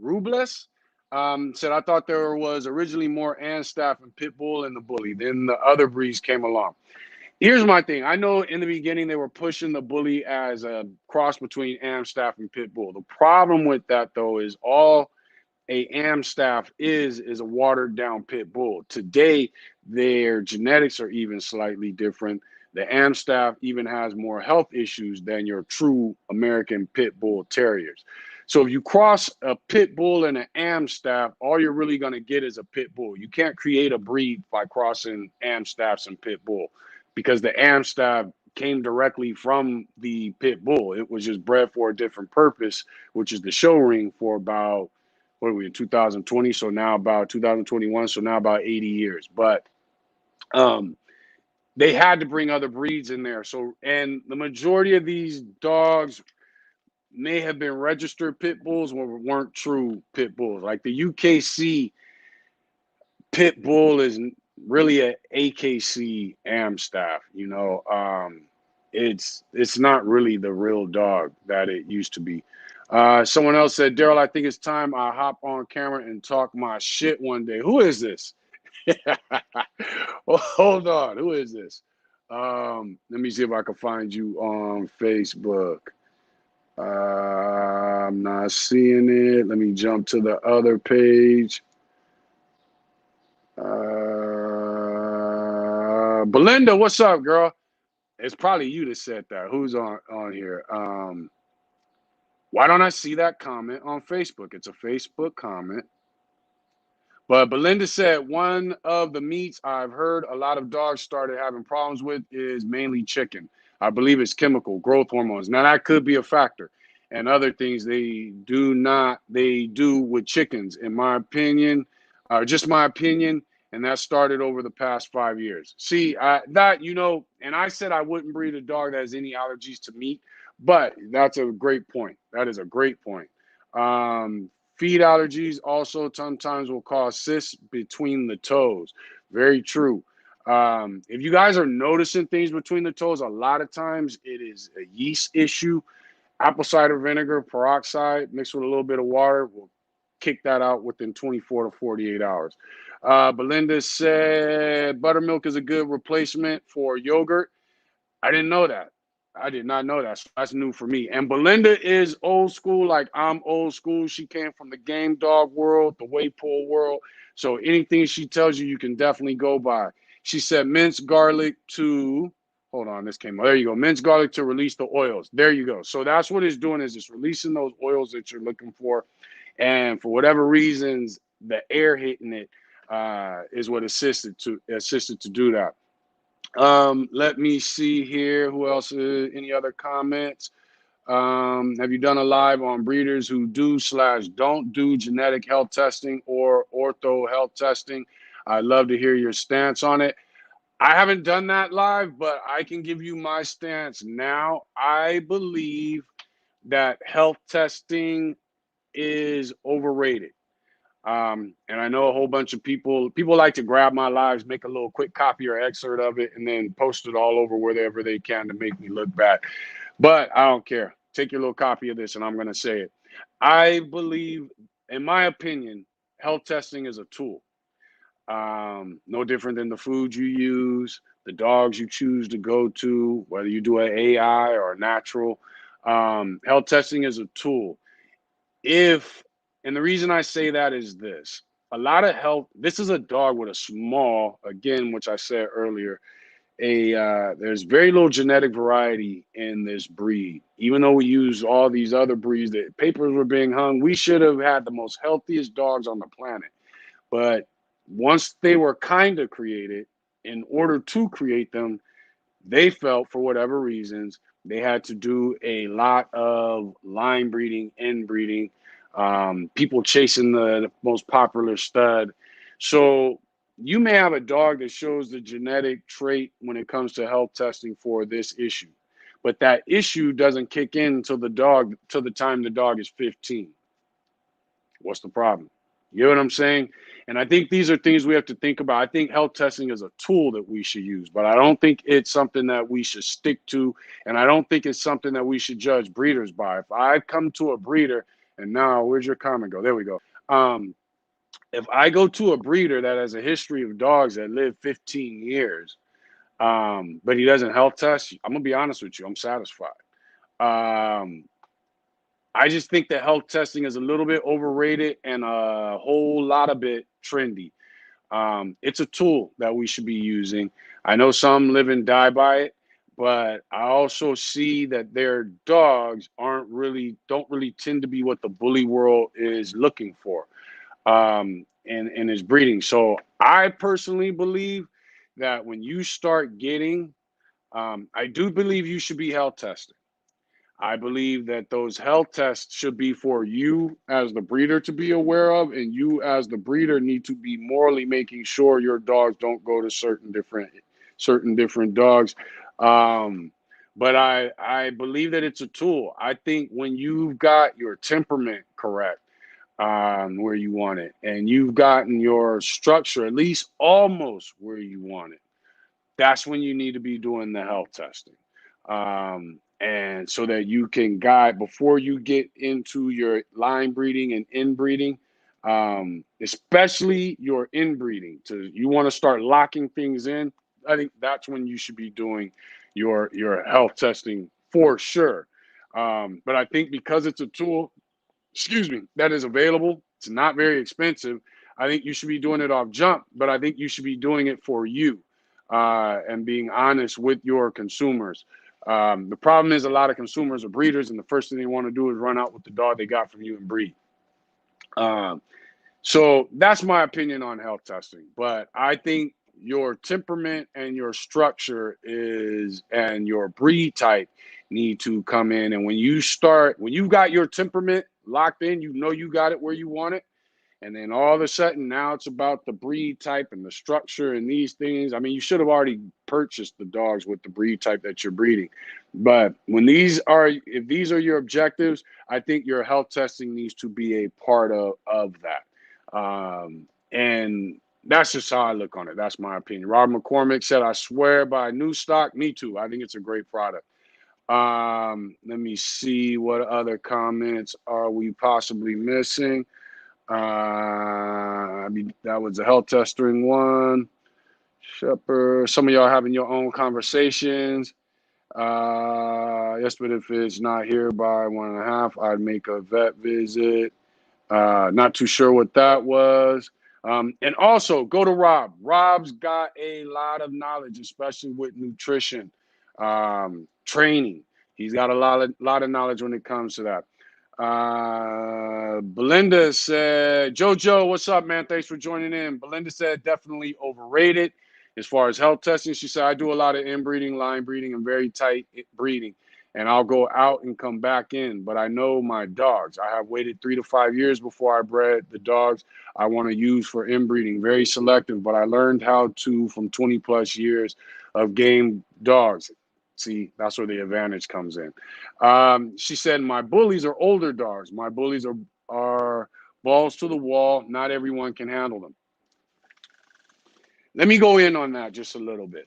Rubles? Said I thought there was originally more Amstaff and Pitbull and the Bully. Then the other breeds came along. Here's my thing. I know in the beginning they were pushing the Bully as a cross between Amstaff and Pitbull. The problem with that, though, is a Amstaff is a watered down pit bull. Today, their genetics are even slightly different. The Amstaff even has more health issues than your true American pit bull terriers. So if you cross a pit bull and an Amstaff, all you're really going to get is a pit bull. You can't create a breed by crossing Amstaffs and pit bull, because the Amstaff came directly from the pit bull. It was just bred for a different purpose, which is the show ring, for about, what are we in 2020? So now about 2021. So now about 80 years. But they had to bring other breeds in there. So, and the majority of these dogs may have been registered pit bulls or weren't true pit bulls. Like the UKC pit bull is really a AKC Amstaff. You know, it's not really the real dog that it used to be. Someone else said, Daryl, I think it's time I hop on camera and talk my shit one day. Who is this? Well, hold on. Who is this? Let me see if I can find you on Facebook. I'm not seeing it. Let me jump to the other page. Belinda, what's up, girl? It's probably you that said that. Who's on here? Why don't I see that comment on Facebook? It's a Facebook comment. But Belinda said one of the meats I've heard a lot of dogs started having problems with is mainly chicken. I believe it's chemical growth hormones. Now that could be a factor, and other things they do with chickens, in my opinion, just my opinion. And that started over the past 5 years. See, and I said I wouldn't breed a dog that has any allergies to meat, but that's a great point. That is a great point. Feed allergies also sometimes will cause cysts between the toes. Very true. If you guys are noticing things between the toes, a lot of times it is a yeast issue. Apple cider vinegar, peroxide, mixed with a little bit of water will kick that out within 24 to 48 hours. Belinda said buttermilk is a good replacement for yogurt. I didn't know that. I did not know that. So that's new for me. And Belinda is old school, like I'm old school. She came from the game dog world, the weight pool world. So anything she tells you, you can definitely go by. She said minced garlic to, hold on, this came, there you go. Minced garlic to release the oils. There you go. So that's what it's doing, is it's releasing those oils that you're looking for. And for whatever reasons, the air hitting it is what assisted to do that. Let me see here. Who else? Any other comments? Have you done a live on breeders who do/don't do genetic health testing or ortho health testing? I'd love to hear your stance on it. I haven't done that live, but I can give you my stance now. I believe that health testing is overrated. And I know a whole bunch of people like to grab my lives, make a little quick copy or excerpt of it, and then post it all over wherever they can to make me look bad. But I don't care. Take your little copy of this, and I'm going to say it. I believe, in my opinion, health testing is a tool. No different than the food you use, the dogs you choose to go to, whether you do an AI or a natural. Health testing is a tool. And the reason I say that is this: a lot of health, this is a dog with a small, again, which I said earlier, there's very little genetic variety in this breed. Even though we use all these other breeds, that papers were being hung, we should have had the most healthiest dogs on the planet. But once they were kind of created, in order to create them, they felt, for whatever reasons, they had to do a lot of line breeding, inbreeding, people chasing the most popular stud. So you may have a dog that shows the genetic trait when it comes to health testing for this issue, but that issue doesn't kick in until the time the dog is 15. What's the problem? You know what I'm saying? And I think these are things we have to think about. I think health testing is a tool that we should use, but I don't think it's something that we should stick to. And I don't think it's something that we should judge breeders by. If I come to a breeder, and now where's your comment go? There we go. If I go to a breeder that has a history of dogs that live 15 years, but he doesn't health test, I'm going to be honest with you, I'm satisfied. I just think that health testing is a little bit overrated and a whole lot of it trendy. It's a tool that we should be using. I know some live and die by it, but I also see that their dogs don't really tend to be what the bully world is looking for, in his breeding. So I personally believe that when you start getting, I do believe you should be health tested. I believe that those health tests should be for you as the breeder to be aware of, and you as the breeder need to be morally making sure your dogs don't go to certain different dogs. Um, but I believe that it's a tool. I think when you've got your temperament correct, where you want it, and you've gotten your structure at least almost where you want it, that's when you need to be doing the health testing. And so that you can guide before you get into your line breeding and inbreeding, especially your inbreeding. You want to start locking things in. I think that's when you should be doing your health testing for sure. But I think because it's a tool, that is available, it's not very expensive. I think you should be doing it off jump, but I think you should be doing it for you, and being honest with your consumers. The problem is a lot of consumers are breeders, and the first thing they want to do is run out with the dog they got from you and breed. Um, so that's my opinion on health testing. But I think your temperament and your structure and your breed type need to come in. And when you've got your temperament locked in, you know you got it where you want it. And then all of a sudden, now it's about the breed type and the structure and these things. I mean, you should have already purchased the dogs with the breed type that you're breeding. But if these are your objectives, I think your health testing needs to be a part of that. And that's just how I look on it. That's my opinion. Robert McCormick said, I swear by new stock. Me too. I think it's a great product. Let me see, what other comments are we possibly missing? I mean, that was a health testing one. Shepherd, some of y'all having your own conversations. Yes, but if it's not here by 1.5, I'd make a vet visit. Not too sure what that was. And also go to Rob. Rob's got a lot of knowledge, especially with nutrition, training. He's got a lot of knowledge when it comes to that. Belinda said, Jojo, what's up, man? Thanks for joining in. Belinda said, definitely overrated. As far as health testing, she said, I do a lot of inbreeding, line breeding, and very tight breeding. And I'll go out and come back in. But I know my dogs. I have waited 3 to 5 years before I bred the dogs I want to use for inbreeding. Very selective, but I learned how to from 20 plus years of game dogs. See, that's where the advantage comes in. She said, my bullies are older dogs. My bullies are balls to the wall. Not everyone can handle them. Let me go in on that just a little bit.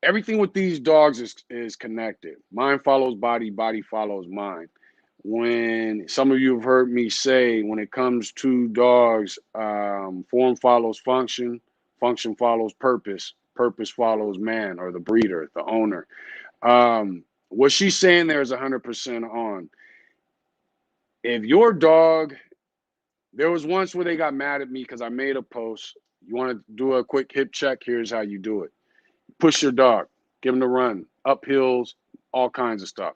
Everything with these dogs is connected. Mind follows body, body follows mind. When some of you have heard me say, when it comes to dogs, form follows function, function follows purpose, purpose follows man or the breeder, the owner. What she's saying there is 100% on. If your dog, there was once where they got mad at me because I made a post. You want to do a quick hip check? Here's how you do it. Push your dog, give them a run, up hills, all kinds of stuff.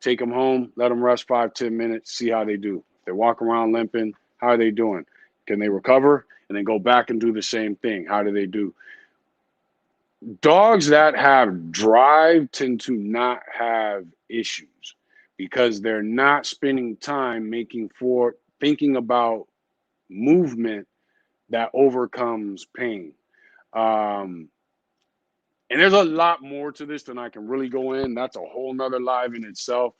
Take them home, let them rest 5-10 minutes, see how they do. If they walk around limping, how are they doing? Can they recover? And then go back and do the same thing. How do they do? Dogs that have drive tend to not have issues because they're not spending time thinking about movement that overcomes pain. And there's a lot more to this than I can really go in. That's a whole nother live in itself.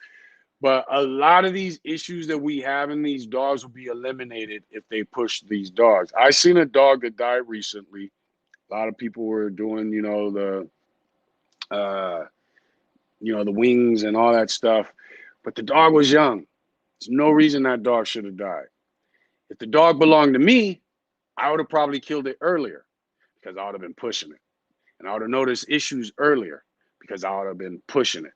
But a lot of these issues that we have in these dogs will be eliminated if they push these dogs. I seen a dog that died recently. A lot of people were doing, the wings and all that stuff. But the dog was young. There's no reason that dog should have died. If the dog belonged to me, I would have probably killed it earlier because I would have been pushing it. And I would have noticed issues earlier because I would have been pushing it.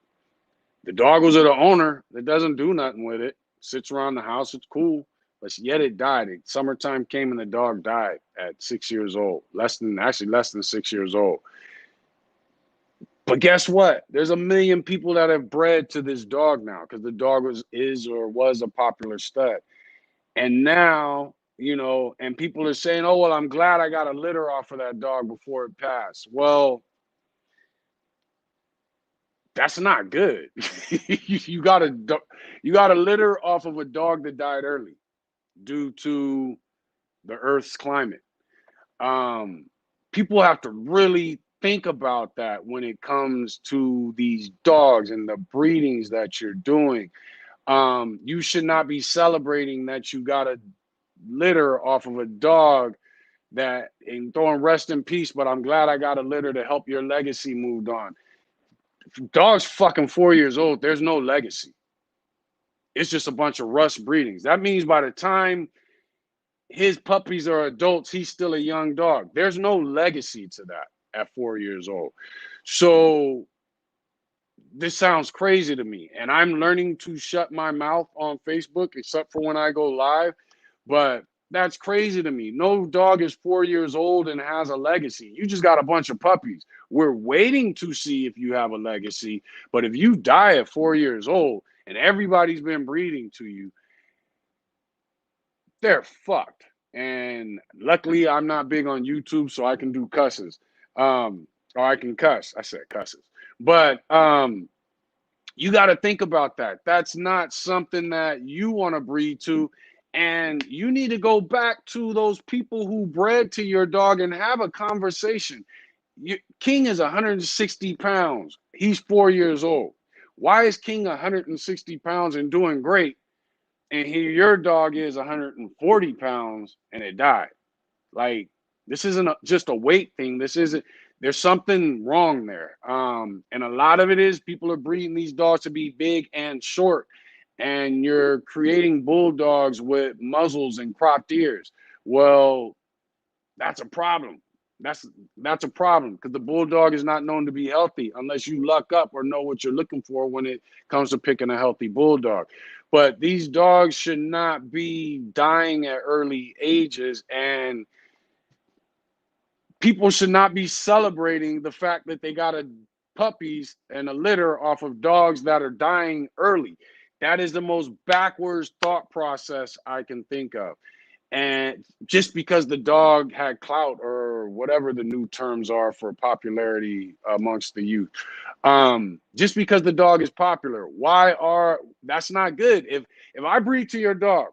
The dog was of the owner that doesn't do nothing with it, sits around the house, it's cool, but yet it died. Summertime came and the dog died at 6 years old, less than 6 years old. But guess what? There's a million people that have bred to this dog now because the dog was a popular stud. And now, and people are saying, oh, well, I'm glad I got a litter off of that dog before it passed. Well, that's not good. you got a litter off of a dog that died early due to the Earth's climate. People have to really think about that when it comes to these dogs and the breedings that you're doing. You should not be celebrating that you got a litter off of a dog that and throwing rest in peace, but I'm glad I got a litter to help your legacy moved on. If dog's fucking 4 years old, there's no legacy. It's just a bunch of rust breedings. That means by the time his puppies are adults, he's still a young dog. There's no legacy to that at 4 years old. So this sounds crazy to me. And I'm learning to shut my mouth on Facebook, except for when I go live. But that's crazy to me. No dog is 4 years old and has a legacy. You just got a bunch of puppies. We're waiting to see if you have a legacy. But if you die at 4 years old and everybody's been breeding to you, they're fucked. And luckily, I'm not big on YouTube, so I can do cusses. Or I can cuss. I said cusses. But you got to think about that. That's not something that you want to breed to. And you need to go back to those people who bred to your dog and have a conversation. King is 160 pounds. He's 4 years old. Why is King 160 pounds and doing great? And here your dog is 140 pounds and it died. Like, this isn't just a weight thing. There's something wrong there. And a lot of it is people are breeding these dogs to be big and short. And you're creating bulldogs with muzzles and cropped ears. Well, that's a problem. That's a problem because the bulldog is not known to be healthy unless you luck up or know what you're looking for when it comes to picking a healthy bulldog. But these dogs should not be dying at early ages, and people should not be celebrating the fact that they got puppies and a litter off of dogs that are dying early. That is the most backwards thought process I can think of. And just because the dog had clout or whatever the new terms are for popularity amongst the youth, just because the dog is popular, that's not good. If I breed to your dog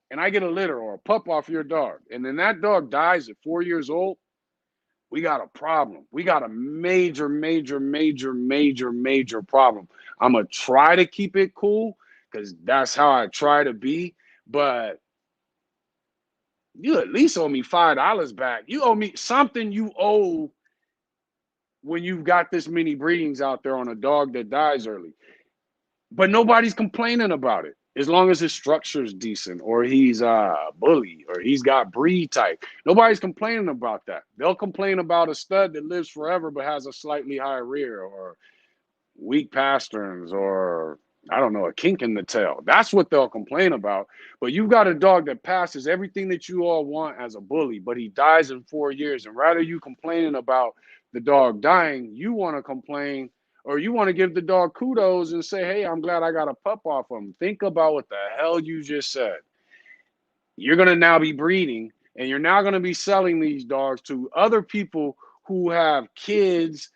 and I get a litter or a pup off your dog, and then that dog dies at 4 years old, we got a problem. We got a major, major, major, major, major problem. I'm going to try to keep it cool because that's how I try to be. But you at least owe me $5 back. You owe me something you owe when you've got this many breedings out there on a dog that dies early. But nobody's complaining about it. As long as his structure is decent or he's a bully or he's got breed type. Nobody's complaining about that. They'll complain about a stud that lives forever but has a slightly higher rear or weak pasterns or, I don't know, a kink in the tail. That's what they'll complain about. But you've got a dog that passes everything that you all want as a bully, but he dies in 4 years. And rather you complaining about the dog dying, you want to complain or you want to give the dog kudos and say, hey, I'm glad I got a pup off him. Think about what the hell you just said. You're going to now be breeding and you're now going to be selling these dogs to other people who have kids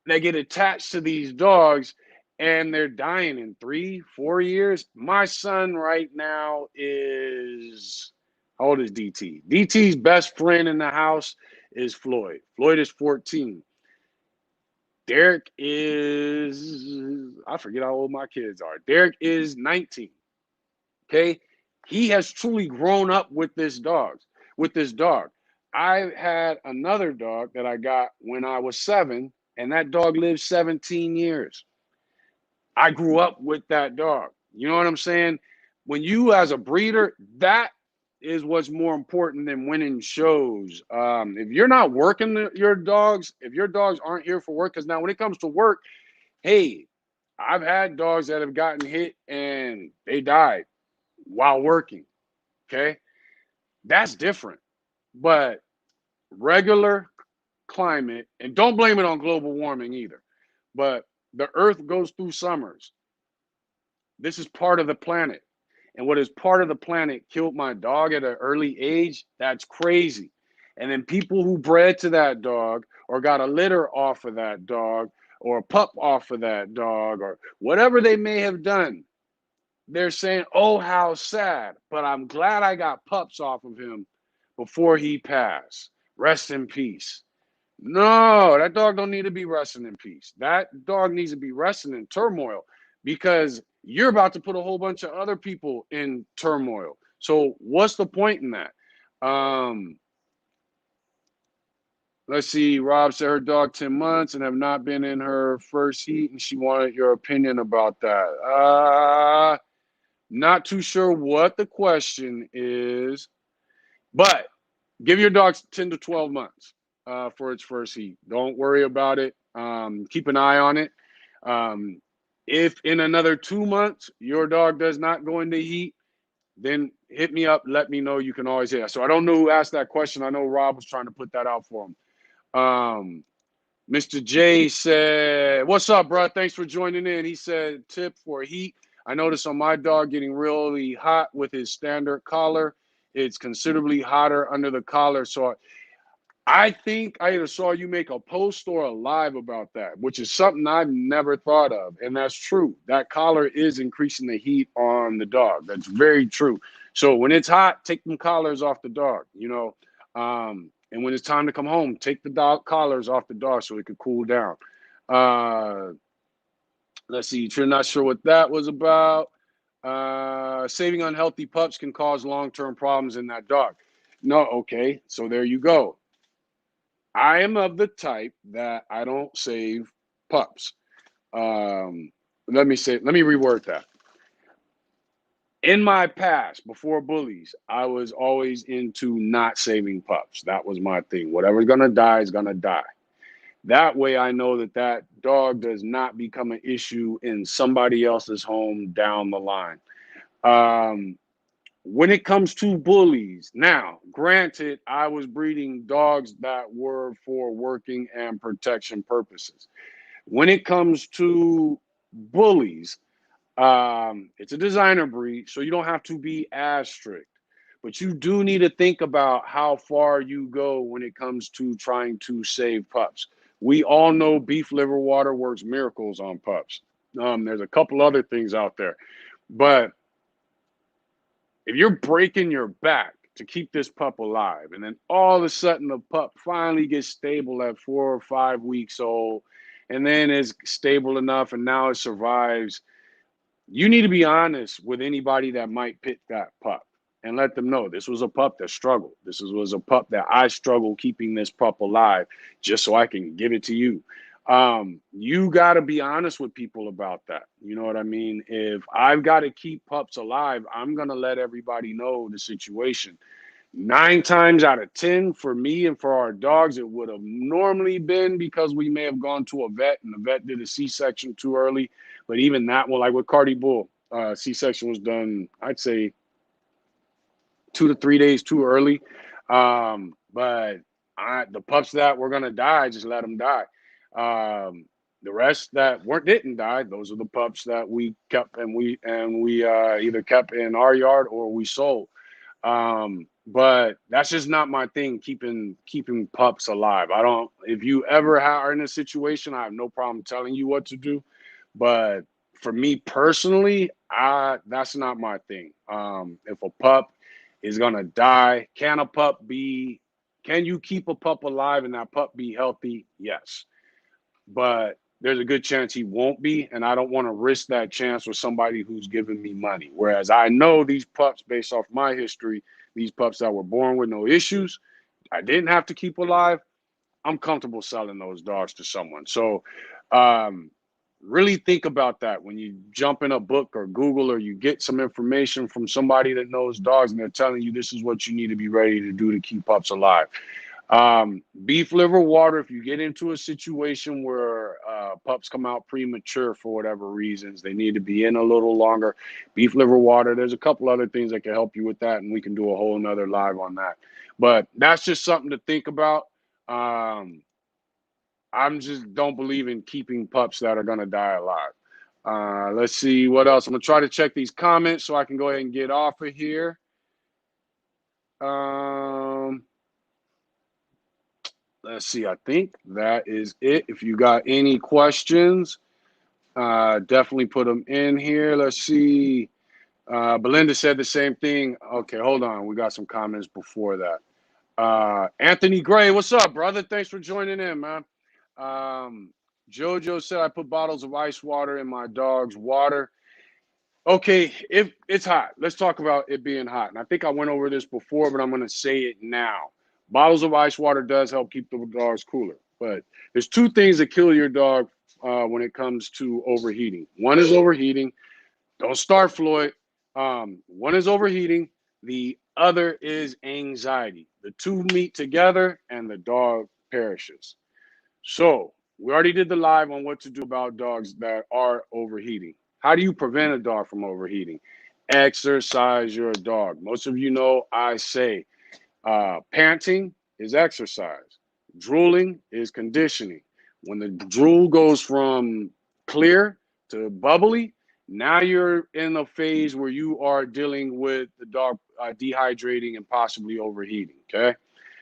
that get attached to these dogs and they're dying in 3-4 years. My son right now is, how old is DT? DT's best friend in the house is Floyd. Floyd is 14. Derek is, I forget how old my kids are. Derek is 19. Okay. He has truly grown up with this dog. I had another dog that I got when I was 7, and that dog lived 17 years. I grew up with that dog. You know what I'm saying? When you, as a breeder, that is what's more important than winning shows. If you're not working your dogs, if your dogs aren't here for work, because now when it comes to work, hey, I've had dogs that have gotten hit and they died while working. Okay. That's different. But regular climate, and don't blame it on global warming either, but the earth goes through summers. This is part of the planet. And what is part of the planet killed my dog at an early age. That's crazy. And then people who bred to that dog or got a litter off of that dog or a pup off of that dog or whatever they may have done, they're saying, oh, how sad. But I'm glad I got pups off of him before he passed. Rest in peace. No, that dog don't need to be resting in peace. That dog needs to be resting in turmoil because you're about to put a whole bunch of other people in turmoil. So what's the point in that? Um, let's see. Rob said her dog 10 months and have not been in her first heat, and she wanted your opinion about that. Not too sure what the question is, but give your dog 10 to 12 months for its first heat. Don't worry about it. Keep an eye on it. If in another 2 months your dog does not go into heat, then hit me up. Let me know. You can always hear. So I don't know who asked that question. I know Rob was trying to put that out for him. Mr. J said, what's up, bro? Thanks for joining in. He said, tip for heat. I noticed on my dog getting really hot with his standard collar. It's considerably hotter under the collar. So I think I either saw you make a post or a live about that, which is something I've never thought of. And that's true. That collar is increasing the heat on the dog. That's very true. So when it's hot, take them collars off the dog, you know. And when it's time to come home, take the dog collars off the dog so it could cool down. Uh, let's see. You're not sure what that was about. Saving unhealthy pups can cause long-term problems in that dog. No, okay. So there you go. I am of the type that I don't save pups. Let me reword that. In my past, before Bullies, I was always into not saving pups. That was my thing. Whatever's gonna die is gonna die. That way, I know that that dog does not become an issue in somebody else's home down the line. Um, when it comes to Bullies, now, granted, I was breeding dogs that were for working and protection purposes. When it comes to Bullies, it's a designer breed, so you don't have to be as strict. But you do need to think about how far you go when it comes to trying to save pups. We all know beef liver water works miracles on pups. There's a couple other things out there, but if you're breaking your back to keep this pup alive, and then all of a sudden the pup finally gets stable at 4 or 5 weeks old, and then is stable enough, and now it survives, you need to be honest with anybody that might pick that pup and let them know this was a pup that struggled. Was a pup that I struggled keeping this pup alive just so I can give it to you. You got to be honest with people about that. You know what I mean? If I've got to keep pups alive, I'm going to let everybody know the situation. 9 times out of 10 for me and for our dogs, it would have normally been because we may have gone to a vet and the vet did a C-section too early. But even that one, like with Cardi Bull, C-section was done, I'd say 2 to 3 days too early. But the pups that were gonna die, just let them die. The rest that didn't die, those are the pups that we kept and we either kept in our yard or we sold. But that's just not my thing, keeping pups alive. I don't, if you ever are in a situation, I have no problem telling you what to do. But for me personally, that's not my thing. If a pup is gonna die, can you keep a pup alive and that pup be healthy? Yes. But there's a good chance he won't be, and I don't want to risk that chance with somebody who's giving me money. Whereas I know these pups, based off my history, these pups that were born with no issues, I didn't have to keep alive, I'm comfortable selling those dogs to someone. So really think about that when you jump in a book or Google or you get some information from somebody that knows dogs and they're telling you this is what you need to be ready to do to keep pups alive. Beef liver water, if you get into a situation where pups come out premature for whatever reasons, they need to be in a little longer. Beef liver water, there's a couple other things that can help you with that, and we can do a whole nother live on that. But that's just something to think about. I'm just don't believe in keeping pups that are going to die alive. Let's see what else. I'm going to try to check these comments so I can go ahead and get off of here. Let's see. I think that is it. If you got any questions, definitely put them in here. Let's see. Belinda said the same thing. Okay, hold on. We got some comments before that. Anthony Gray, what's up, brother? Thanks for joining in, man. Jojo said I put bottles of ice water in my dog's water. Okay, if it's hot, let's talk about it being hot. And I think I went over this before, but I'm going to say it now. Bottles of ice water does help keep the dogs cooler. But there's two things that kill your dog when it comes to overheating. One is overheating. Don't start, Floyd. One is overheating. The other is anxiety. The two meet together and the dog perishes. So we already did the live on what to do about dogs that are overheating. How do you prevent a dog from overheating? Exercise your dog. Most of you know I say panting is exercise. Drooling is conditioning. When the drool goes from clear to bubbly, now you're in a phase where you are dealing with the dog dehydrating and possibly overheating. Okay.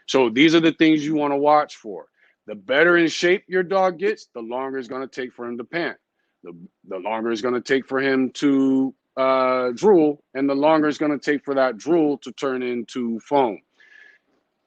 So these are the things you want to watch for. The better in shape your dog gets, the longer it's going to take for him to pant. The longer it's going to take for him to drool, and the longer it's going to take for that drool to turn into foam.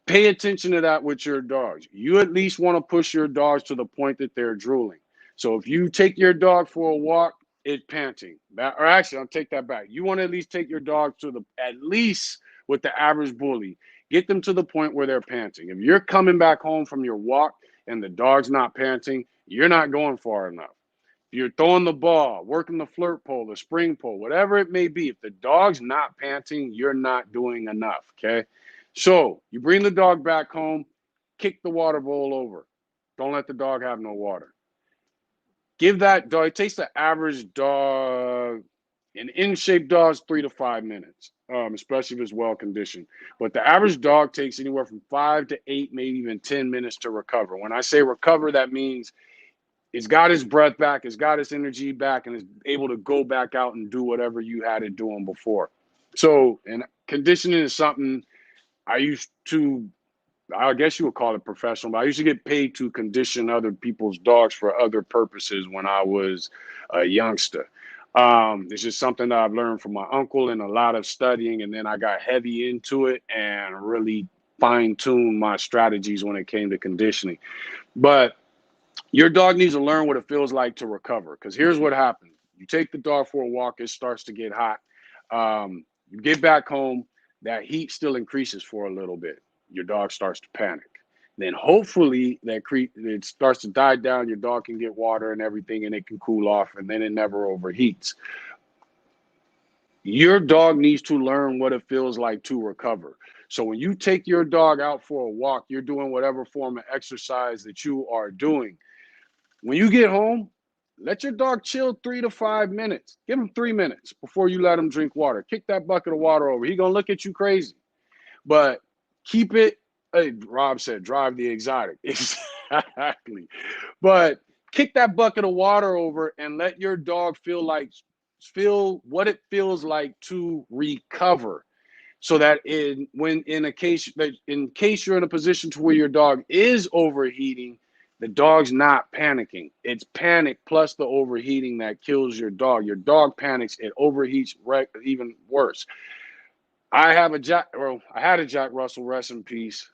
Pay attention to that with your dogs. You at least want to push your dogs to the point that they're drooling. So if you take your dog for a walk, it's panting. Or actually, I'll take that back. You want to at least take your dog to at least with the average bully, get them to the point where they're panting. If you're coming back home from your walk and the dog's not panting, you're not going far enough. If you're throwing the ball, working the flirt pole, the spring pole, whatever it may be, if the dog's not panting, you're not doing enough, okay? So you bring the dog back home, kick the water bowl over. Don't let the dog have no water. Give that dog, it takes the average dog, an in-shape dog's 3 to 5 minutes, especially if it's well-conditioned. But the average dog takes anywhere from 5 to 8, maybe even 10 minutes to recover. When I say recover, that means it's got his breath back, it's got his energy back, and is able to go back out and do whatever you had it doing before. So, and conditioning is something I used to, I guess you would call it professional, but I used to get paid to condition other people's dogs for other purposes when I was a youngster. It's just something that I've learned from my uncle and a lot of studying, and then I got heavy into it and really fine-tuned my strategies when it came to conditioning. But your dog needs to learn what it feels like to recover, because here's what happens. You take the dog for a walk, it starts to get hot. You get back home, that heat still increases for a little bit. Your dog starts to panic. Then hopefully it starts to die down, your dog can get water and everything, and it can cool off, and then it never overheats. Your dog needs to learn what it feels like to recover. So when you take your dog out for a walk, you're doing whatever form of exercise that you are doing. When you get home, let your dog chill 3 to 5 minutes. Give him 3 minutes before you let him drink water. Kick that bucket of water over. He's going to look at you crazy. But keep it, hey, Rob said, drive the exotic. Exactly. But kick that bucket of water over and let your dog feel what it feels like to recover. So that in case you're in a position to where your dog is overheating, the dog's not panicking. It's panic plus the overheating that kills your dog. Your dog panics, it overheats even worse. I had a Jack Russell, rest in peace.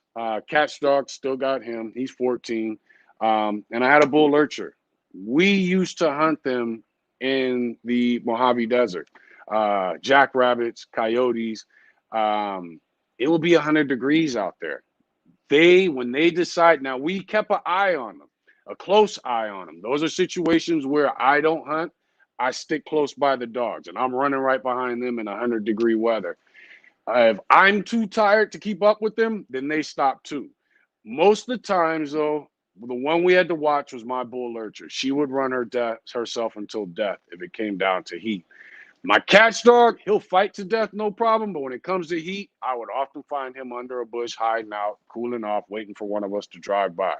Cat's dog, still got him. He's 14. And I had a bull lurcher. We used to hunt them in the Mojave Desert. Jackrabbits, coyotes. It will be 100 degrees out there. When they decide, now we kept an eye on them, a close eye on them. Those are situations where I don't hunt. I stick close by the dogs, and I'm running right behind them in 100-degree weather. If I'm too tired to keep up with them, then they stop too. Most of the times, though, the one we had to watch was my bull lurcher. She would run herself until death if it came down to heat. My cat's dog, he'll fight to death, no problem. But when it comes to heat, I would often find him under a bush, hiding out, cooling off, waiting for one of us to drive by.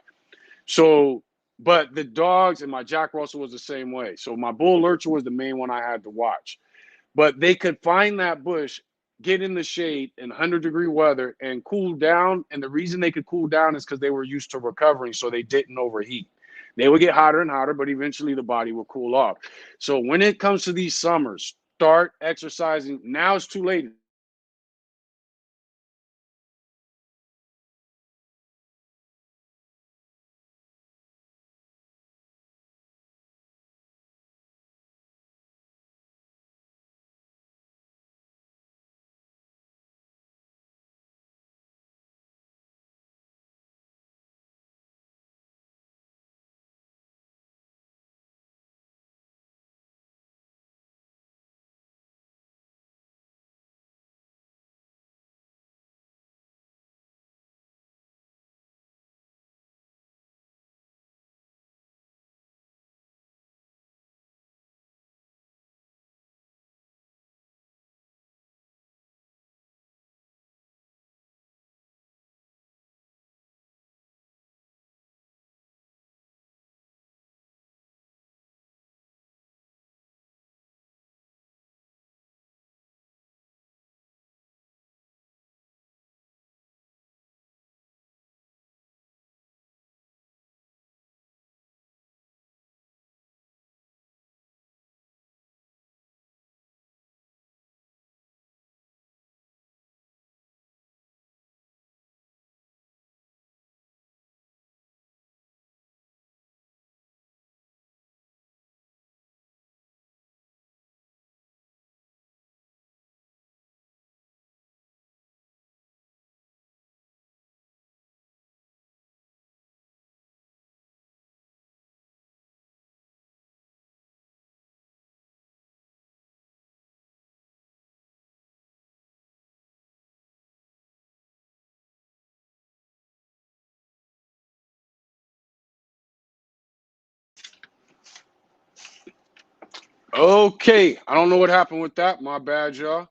So, but the dogs and my Jack Russell was the same way. So my bull lurcher was the main one I had to watch. But they could find that bush, get in the shade in 100-degree weather and cool down. And the reason they could cool down is because they were used to recovering, so they didn't overheat. They would get hotter and hotter, but eventually the body will cool off. So when it comes to these summers, start exercising. Now it's too late. Okay, I don't know what happened with that. My bad, y'all.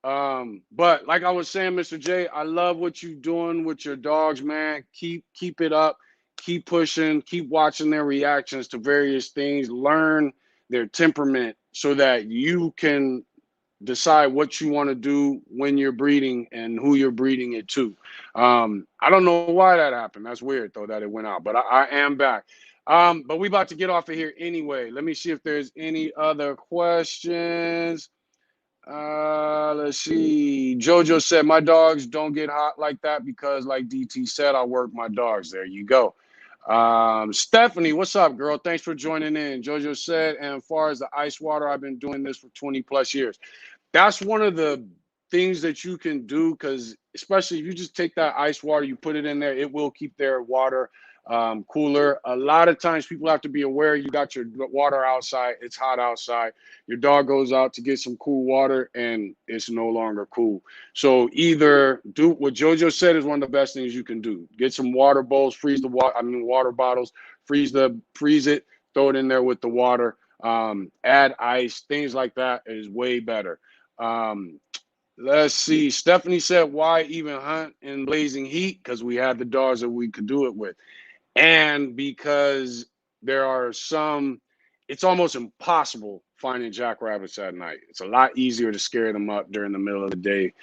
But like I was saying, Mr. J, I love what you're doing with your dogs, man. Keep it up. Keep pushing. Keep watching their reactions to various things. Learn their temperament so that you can decide what you want to do when you're breeding and who you're breeding it to. I don't know why that happened. That's weird though that it went out, but I am back. But we about to get off of here anyway. Let me see if there's any other questions. Let's see. Jojo said my dogs don't get hot like that because, like DT said, I work my dogs. There you go. Stephanie, what's up, girl? Thanks for joining in. Jojo said, and as far as the ice water, I've been doing this for 20 plus years. That's one of the things that you can do, because especially if you just take that ice water, you put it in there, it will keep their water cooler. A lot of times people have to be aware you got your water outside, it's hot outside, your dog goes out to get some cool water and it's no longer cool. So either do what Jojo said is one of the best things you can do. Get some water bowls, freeze the water, water bottles, freeze it, throw it in there with the water, add ice, things like that is way better. Um, let's see. Stephanie said, why even hunt in blazing heat? Because we had the dogs that we could do it with. And because there are some, it's almost impossible finding jackrabbits at night. It's a lot easier to scare them up during the middle of the day.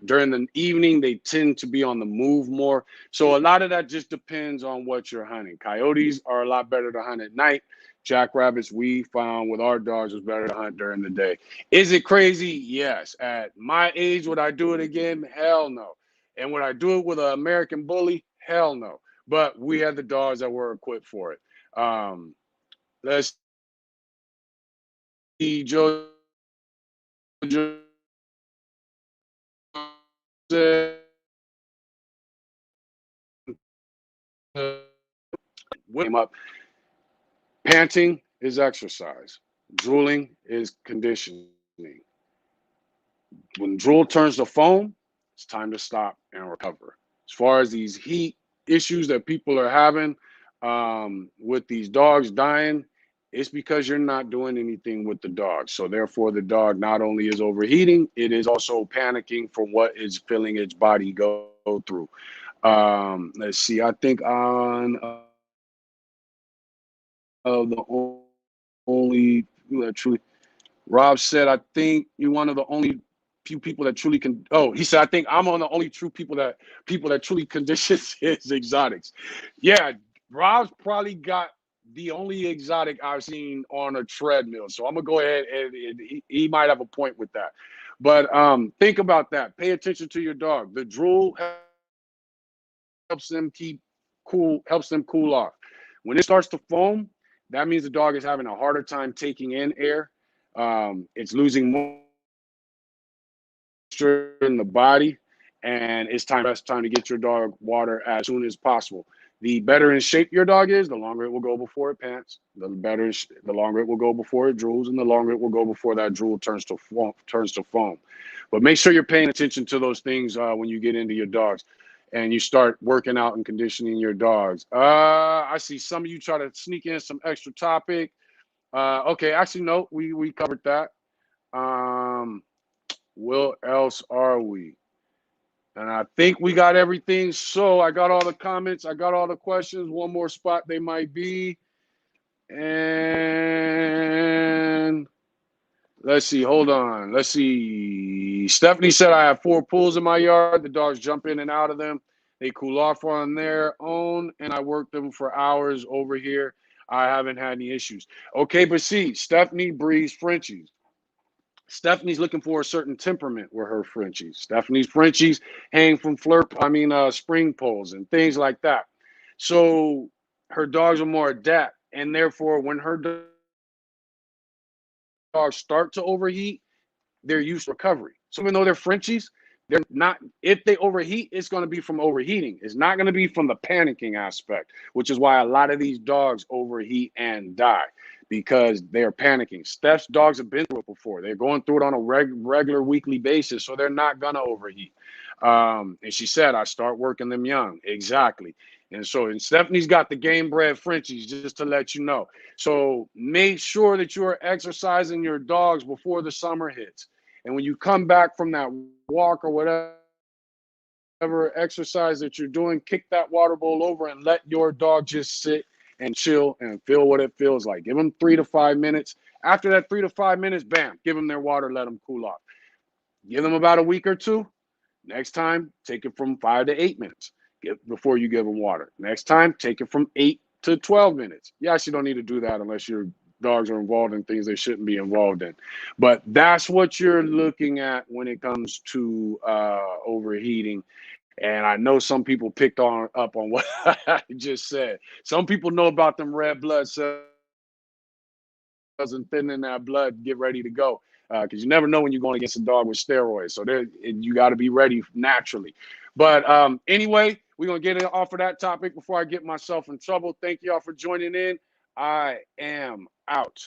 During the evening, they tend to be on the move more. So a lot of that just depends on what you're hunting. Coyotes are a lot better to hunt at night. Jackrabbits, we found with our dogs, was better to hunt during the day. Is it crazy? Yes. At my age, would I do it again? Hell no. And would I do it with an American bully? Hell no. But we had the dogs that were equipped for it. Let's see, Jojo said, up. Panting is exercise. Drooling is conditioning. When drool turns to foam, it's time to stop and recover. As far as these heat issues that people are having with these dogs dying, it's because you're not doing anything with the dog. So therefore, the dog not only is overheating, it is also panicking for what is feeling its body go through. Let's see. I think on the only that truly, Rob said, I think you're one of the only few people that truly can. Oh, he said, I think I'm on the only true people that truly conditions his exotics. Yeah, Rob's probably got the only exotic I've seen on a treadmill. So I'm gonna go ahead and he might have a point with that. But think about that. Pay attention to your dog. The drool helps them keep helps them cool off. When it starts to foam, that means the dog is having a harder time taking in air. It's losing moisture in the body, and it's best time to get your dog water as soon as possible. The better in shape your dog is, the longer it will go before it pants. The longer it will go before it drools, and the longer it will go before that drool turns to foam. But make sure you're paying attention to those things when you get into your dogs, and you start working out and conditioning your dogs. I see some of you try to sneak in some extra topic. Okay, actually no, we covered that. Um, where else are we? And I think we got everything. So I got all the comments. I got all the questions. One more spot they might be. And let's see. Hold on. Let's see. Stephanie said I have 4 pools in my yard. The dogs jump in and out of them. They cool off on their own, and I work them for hours over here. I haven't had any issues. Okay, but see, Stephanie breeds Frenchies. Stephanie's looking for a certain temperament with her Frenchies. Stephanie's Frenchies hang from spring poles and things like that. So her dogs are more adapt, and therefore, when her dogs start to overheat, they're used to recovery. So even though they're Frenchies, they're not. If they overheat, it's going to be from overheating. It's not going to be from the panicking aspect, which is why a lot of these dogs overheat and die because they're panicking. Steph's dogs have been through it before. They're going through it on a regular weekly basis, so they're not gonna overheat. And she said, "I start working them young." Exactly. And Stephanie's got the game bred Frenchies, just to let you know. So make sure that you are exercising your dogs before the summer hits. And when you come back from that walk or whatever exercise that you're doing, kick that water bowl over and let your dog just sit and chill and feel what it feels like. Give them 3 to 5 minutes. After that 3 to 5 minutes, bam, give them their water, let them cool off. Give them about a week or two. Next time, take it from 5 to 8 minutes before you give them water. Next time, take it from 8 to 12 minutes. You actually don't need to do that unless your dogs are involved in things they shouldn't be involved in. But that's what you're looking at when it comes to overheating. And I know some people picked up on what I just said. Some people know about them red blood cells and thinning that blood, get ready to go. Because you never know when you're going against a dog with steroids. So you got to be ready naturally. But anyway, we're going to get it off of that topic before I get myself in trouble. Thank you all for joining in. I am out.